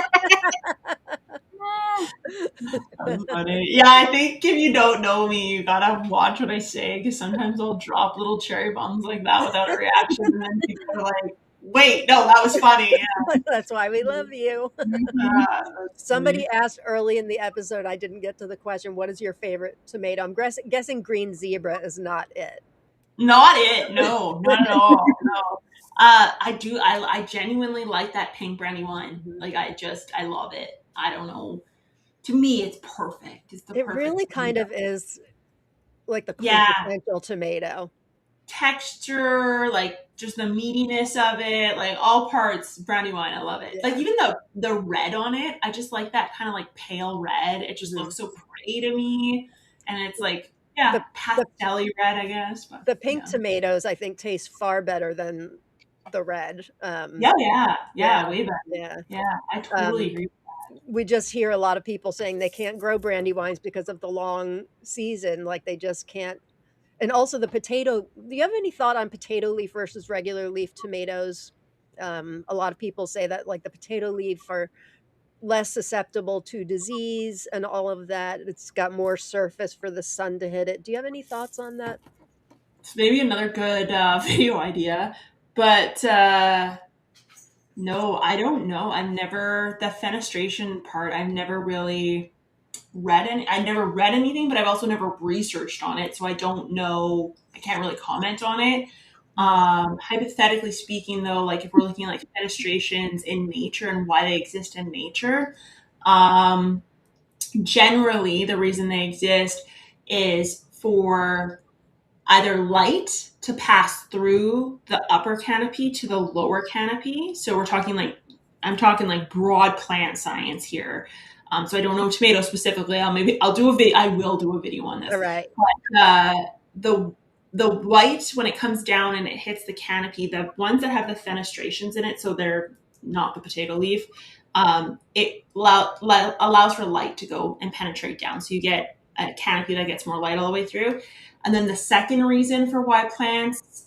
that's funny. Yeah, I think if you don't know me, you gotta watch what I say because sometimes I'll drop little cherry bombs like that without a reaction, and then people are like, "Wait, no, that was funny." That's why we love you. Mhm. That's Somebody funny. asked early in the episode, I didn't get to the question, what is your favorite tomato? I'm guessing green zebra is not it. Not it. No, not at all. No. I do. I genuinely like that pink brandy wine. Mhm. Like I love it. I don't know. To me, it's perfect. It's the It perfect really kind tomato. of is like the Yeah, quintessential tomato. texture, like just the meatiness of it, like all parts brandy wine. I love it. Like Yeah. even the red on it, I just like that kind of like pale red. It just Mhm. looks so pretty to me, and it's like yeah, The, the pastelly red, I guess. But the pink yeah, tomatoes, I think, taste far better than the red. yeah, yeah, Yeah, yeah, way better. yeah. Yeah, I totally Um, agree. we just hear a lot of people saying they can't grow brandy wines because of the long season. Like they just can't. And also the potato. Do you have any thought on potato leaf versus regular leaf tomatoes? A lot of people say that like the potato leaf are less susceptible to disease and all of that. It's got more surface for the sun to hit it. Do you have any thoughts on that? it's maybe another good video idea. But no, I don't know. I've never the fenestration part. I've never really read any. I've never read anything, but I've also never researched on it, so I don't know. I can't really comment on it. Hypothetically speaking, though, like if we're looking at like fenestrations in nature and why they exist in nature, um, generally the reason they exist is for either light to pass through the upper canopy to the lower canopy. So we're talking like I'm talking like broad plant science here. So I don't know tomato specifically. I'll do a video. I will do a video on this. All right. But the light when it comes down and it hits the canopy, the ones that have the fenestrations in it, so they're not the potato leaf. Allows for light to go and penetrate down. So you get a canopy that gets more light all the way through. And then the second reason for why plants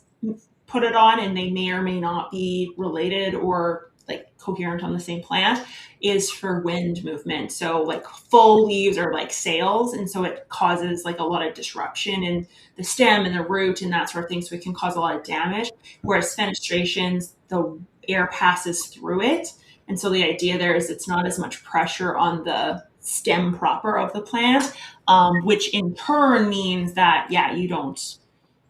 put it on, and they may or may not be related or like coherent on the same plant, is for wind movement. So like full leaves are like sails, and so it causes like a lot of disruption in the stem and the root and that sort of thing. So it can cause a lot of damage. Whereas fenestrations, the air passes through it. And so the idea there is it's not as much pressure on the stem proper of the plant, which in turn means that, yeah, you don't,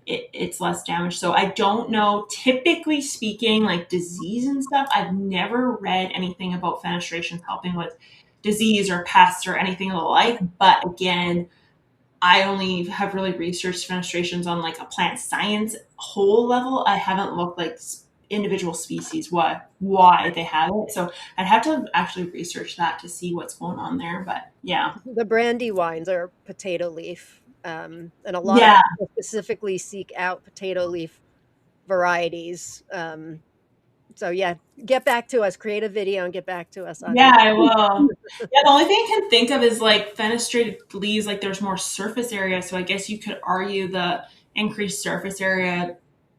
it's less damage. So I don't know, typically speaking, like disease and stuff, I've never read anything about fenestrations helping with disease or pests or anything of the like. But again, I only have really researched fenestrations on like a plant science whole level. I haven't looked like individual species why they have it. So I'd have to actually research that to see what's going on there. But yeah. The brandy wines are potato leaf, and a lot of Yeah. people specifically seek out potato leaf varieties. So yeah, get back to us, create a video and get back to us on Yeah, that. I will. Yeah, the only thing I can think of is like fenestrated leaves, like there's more surface area. So I guess you could argue the increased surface area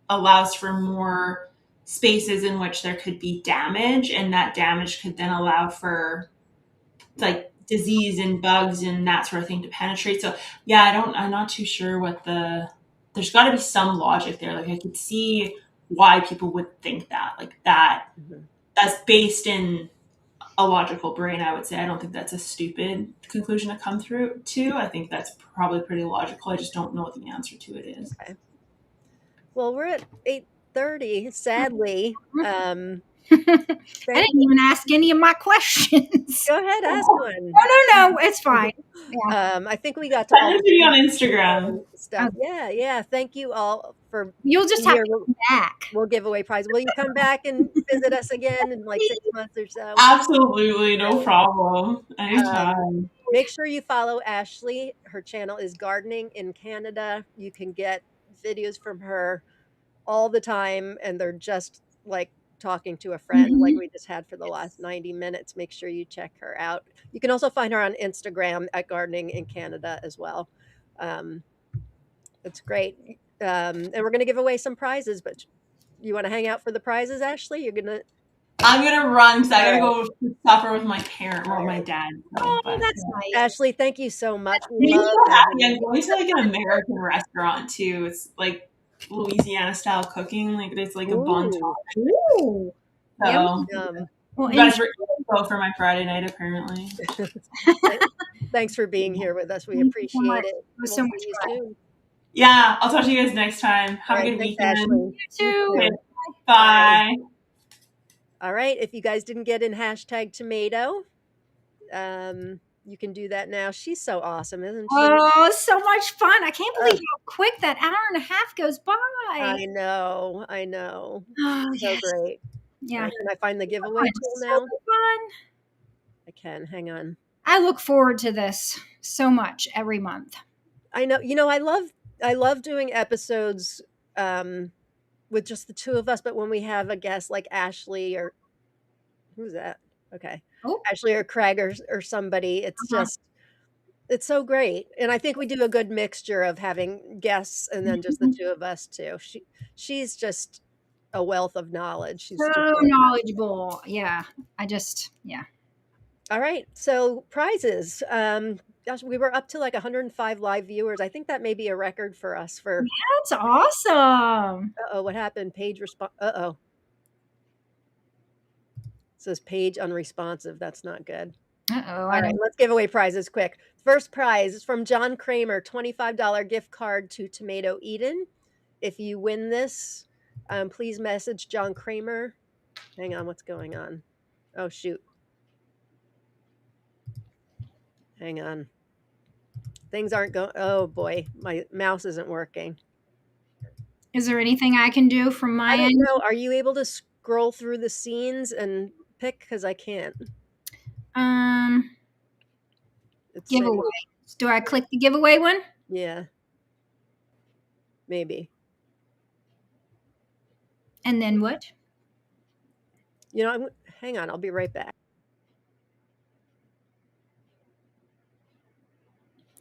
allows for more spaces in which there could be damage, and that damage could then allow for like disease and bugs and that sort of thing to penetrate. So yeah, I'm not too sure there's got to be some logic there. Like I could see why people would think that, like Mhm. that's based in a logical brain, I would say. I don't think that's a stupid conclusion to come through to. I think that's probably pretty logical. I just don't know what the answer to it is. Okay. Well, we're at 8:30, sadly. I Thank didn't even ask any of my questions. Go ahead, ask No, one. no, it's fine. Yeah. I think we got to Send all a video on Instagram. the stuff. Yeah, yeah. Thank you all for You'll just being have here. to come back. We'll give away prizes. Will you come back and visit us again in like 6 months or so? Absolutely, no problem. Anytime. Make sure you follow Ashley. Her channel is Gardening in Canada. You can get videos from her all the time, and they're just like talking to a friend, like Mhm. we just had for the last 90 minutes. Make sure you check her out. You can also find her on Instagram at Gardening in Canada as well. Um, it's great. And we're going to give away some prizes, but you want to hang out for the prizes, Ashley? You're going to. I'm gonna run because I gotta go to supper with my parent or my dad. So, Oh, but that's nice. Ashley, thank you so much. I'm Love so having happy. I'm you. going to like an American restaurant too. It's like Louisiana style cooking. Like there's like a bun Ooh, top. Ooh. So yum. Well, you guys were go for my Friday night apparently. Thanks for being here with us. We Thank you so appreciate much. it. It was We'll so see much you fun. soon. Yeah, I'll talk to you guys next time. All Have a right, good thanks, weekend. Ashley. You too. Okay. Bye. Bye. All right, if you guys didn't get in hashtag tomato, you can do that now. She's so awesome, isn't she? Oh, so much fun. I can't believe how quick that hour and a half goes by. I know, I know. Oh, So yes. great. All Yeah. right, can I find the giveaway Fun. tool So now? fun. I can. Hang on. I look forward to this so much every month. I know. I love doing episodes with just the two of us, but when we have a guest like Ashley or who's that? Okay. Oh, Ashley or Craig or somebody, it's uh-huh. just it's so great. And I think we do a good mixture of having guests and then just the two of us too. She's just a wealth of knowledge. She's So just knowledgeable. Yeah. Yeah. all right. So prizes. Gosh, we were up to like 105 live viewers. I think that may be a record for us for. That's awesome. Uh-oh, what happened? Page respond. Uh-oh. It says page unresponsive. That's not good. Uh-oh. All right, let's give away prizes quick. First prize is from John Kramer, $25 gift card to Tomato Eden. If you win this, please message John Kramer. Hang on, what's going on? Oh, shoot. Hang on. Things aren't going. Oh, boy. My mouse isn't working. Is there anything I can do from my I don't end? know. Are you able to scroll through the scenes and pick? Because I can't. It's saying, Giveaway. Do I click the giveaway one? yeah, maybe. And then what? You know, hang on. I'll be right back.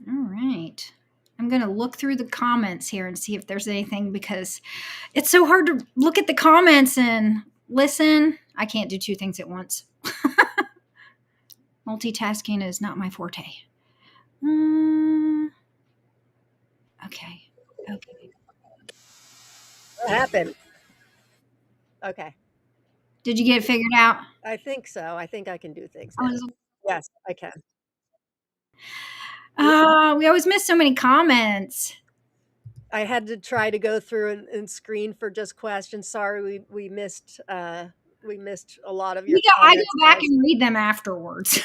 All right. I'm going to look through the comments here and see if there's anything, because it's so hard to look at the comments and listen. I can't do two things at once. Multitasking is not my forte. Okay. What happened? Okay. Did you get it figured out? I think so. I think I can do things now. Yes, I can. We always miss so many comments. I had to try to go through and screen for just questions. Sorry, we missed a lot of your I comments, go back guys. and read them afterwards.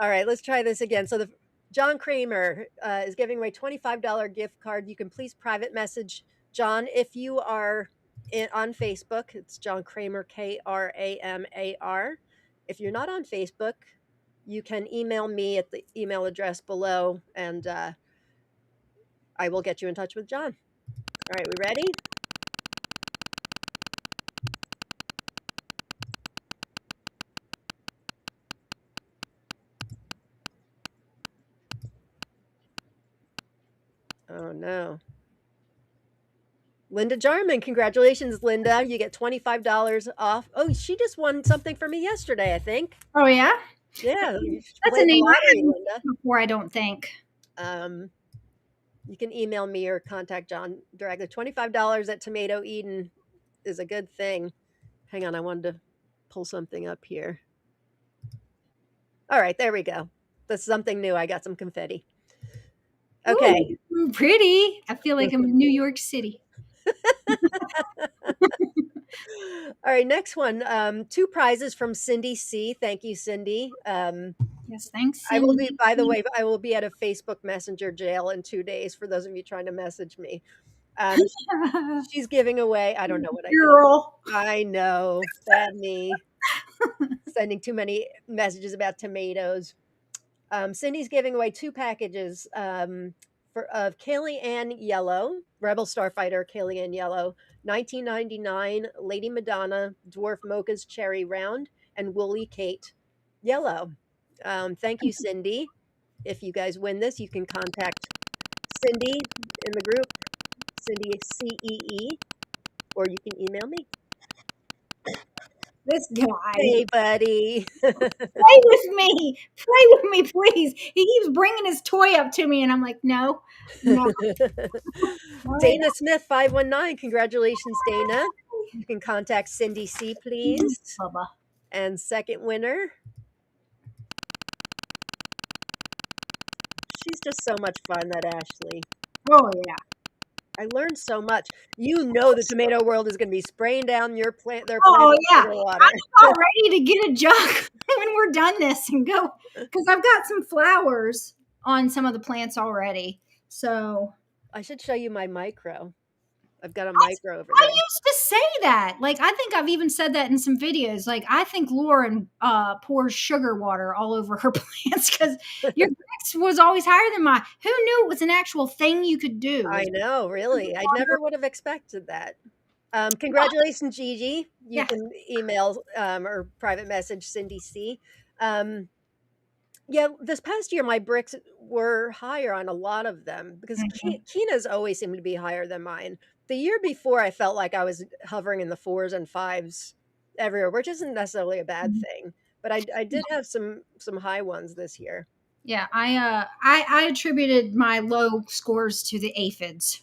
All right, let's try this again. So John Kramer is giving away $25 gift card. You can please private message John if you are on Facebook. It's John Kramer, Kramar. If you're not on Facebook, you can email me at the email address below, and I will get you in touch with John. All right, we ready? Oh, no. Linda Jarman, congratulations, Linda. You get $25 off. Oh, she just won something for me yesterday, I think. Oh, yeah? Yeah. That's a name I haven't before, I don't think. You can email me or contact John directly. $25 at Tomato Eden is a good thing. Hang on, I wanted to pull something up here. All right, there we go. That's something new. I got some confetti. Okay. Ooh, pretty. I feel like I'm in New York City. All right, next one. 2 prizes from Cindy C. Thank you, Cindy. Yes, thanks. I will be, by the way, I will be at a Facebook Messenger jail in 2 days for those of you trying to message me. She's giving away, I don't know what I did. I know, bad me. Sending too many messages about tomatoes. Cindy's giving away 2 packages of Kaylee Ann Yellow, Rebel Starfighter Kaylee Ann Yellow, 1999 Lady Madonna Dwarf Mocha's Cherry Round, and Woolly Kate Yellow. Thank you, Cindy. If you guys win this, you can contact Cindy in the group, Cindy CEE, or you can email me. This guy. Hey, buddy. Play with me. Play with me, please. He keeps bringing his toy up to me, and I'm like, no. Dana Smith, 519. Congratulations, Dana. You can contact Cindy C, please. Bubba. And second winner. She's just so much fun, that Ashley. Oh, yeah. I learned so much. You know the tomato world is going to be spraying down their plant with water. I'm about ready to get a jug when we're done this and go, because I've got some flowers on some of the plants already. So I should show you my micro. I've got a micro over there. I used to say that. Like, I think I've even said that in some videos. Like, I think Lauren pours sugar water all over her plants because your mix was always higher than mine. Who knew it was an actual thing you could do? I know, really. I never would have expected that. Congratulations, Gigi. You can email or private message Cindy C. Yeah, this past year, my bricks were higher on a lot of them because Keena's always seemed to be higher than mine. The year before, I felt like I was hovering in the 4s and 5s everywhere, which isn't necessarily a bad thing. But I did have some high ones this year. Yeah, I attributed my low scores to the aphids.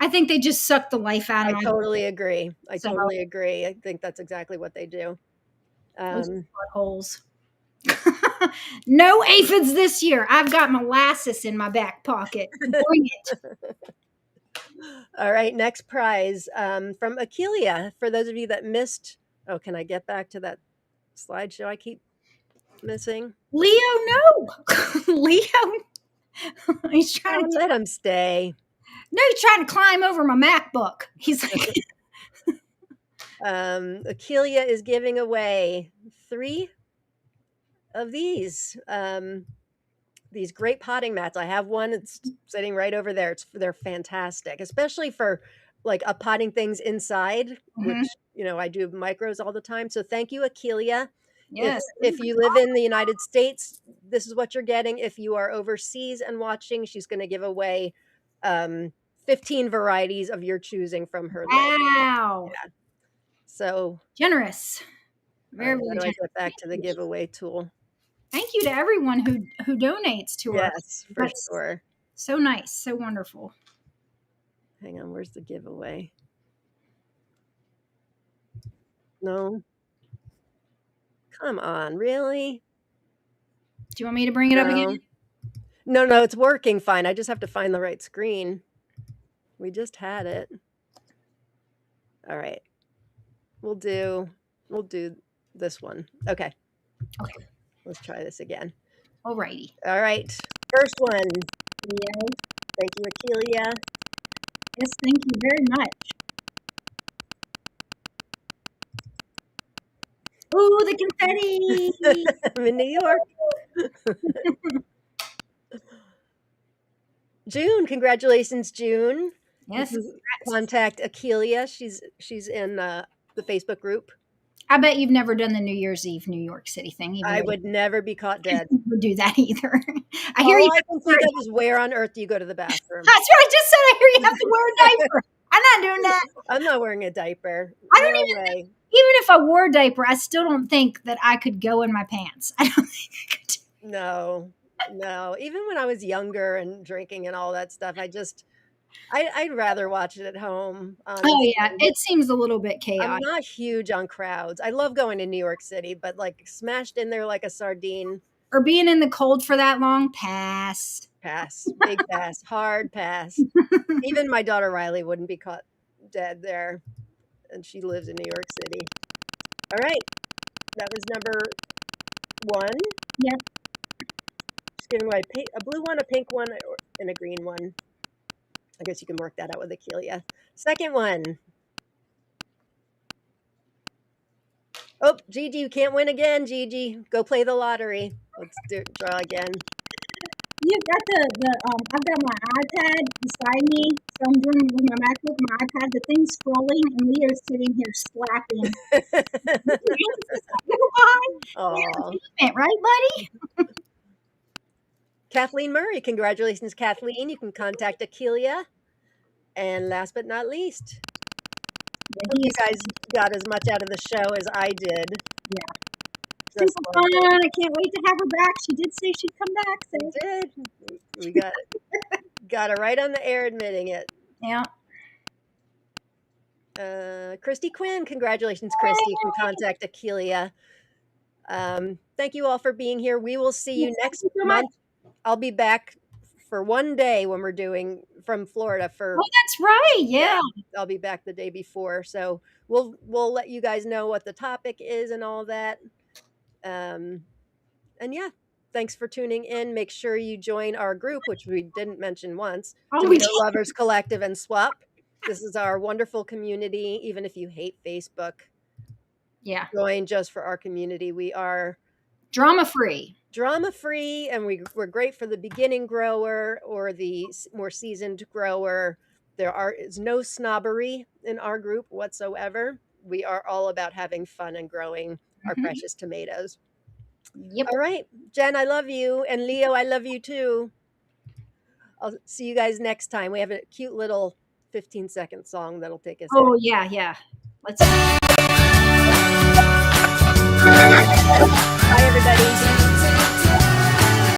I think they just suck the life out of I my totally agree. I So- totally agree. I think that's exactly what they do. those buttholes. No aphids this year. I've got molasses in my back pocket. Bring it. All right, next prize from Akelia. For those of you that missed, oh, can I get back to that slideshow I keep missing? Leo, no. Leo. He's trying Oh, to let him stay. No, he's trying to climb over my MacBook. He's like Akelia is giving away 3 of these great potting mats. I have one. It's sitting right over there. They're fantastic, especially for like potting things inside, which I do micros all the time. So thank you, Akelia. Yes. If you live in the United States, this is what you're getting. If you are overseas and watching, she's going to give away 15 varieties of your choosing from her list. Wow. Yeah. So generous. Very, how very do I generous. get back to the giveaway tool? Thank you to everyone who donates to us. Yes, for sure. So nice, so wonderful. Hang on, where's the giveaway? No. Come on, really? Do you want me to bring it up again? No, it's working fine. I just have to find the right screen. We just had it. All right. We'll do this one. Okay. Okay. Let's try this again. Alrighty. All right. First one. Leo. Thank you, Akelia. Yes, thank you very much. Ooh, the confetti! I'm in New York. June, congratulations, June. Yes. Contact Akelia. She's in the Facebook group. I bet you've never done the New Year's Eve New York City thing. I would never be caught dead. Would do that either. I hear you. I can think of is where on earth do you go to the bathroom? That's what I just said. I hear you have to wear a diaper. I'm not doing that. I'm not wearing a diaper. I don't even if I wore a diaper, I still don't think that I could go in my pants. I don't think I could. No. Even when I was younger and drinking and all that stuff, I'd rather watch it at home. Honestly. Oh yeah, it seems a little bit chaotic. I'm not huge on crowds. I love going to New York City, but like smashed in there like a sardine. Or being in the cold for that long, pass. Big pass, hard pass. Even my daughter Riley wouldn't be caught dead there, and she lives in New York City. All right, that was number 1. Yep. Just giving away a blue one, a pink one, and a green one. I guess you can work that out with Akelia. Second one. Oh, Gigi, you can't win again, Gigi. Go play the lottery. Let's draw again. You've got I've got my iPad beside me, so I'm doing it with my MacBook, my iPad. The thing's scrolling, and Leo's sitting here slapping. Oh, right, buddy? Kathleen Murray, congratulations, Kathleen. You can contact Akelia. And last but not least, you guys got as much out of the show as I did. Yeah. Super fun. I can't wait to have her back. She did say she'd come back. So. We did. We got her right on the air admitting it. Yeah. Christy Quinn, congratulations, Christy. You can contact Akelia. Thank you all for being here. We will see you next month. I'll be back for one day when we're doing from Florida for. Oh, that's right. Yeah. I'll be back the day before, so we'll let you guys know what the topic is and all that. And yeah, thanks for tuning in. Make sure you join our group, which we didn't mention once. Tomato Lovers Collective and Swap. This is our wonderful community. Even if you hate Facebook, join just for our community. We are drama free, and we're great for the beginning grower or the more seasoned grower. There is no snobbery in our group whatsoever. We are all about having fun and growing our precious tomatoes. Yep. All right, Jen, I love you, and Leo, I love you too. I'll see you guys next time. We have a cute little 15-second song that'll take us. Oh yeah. Let's.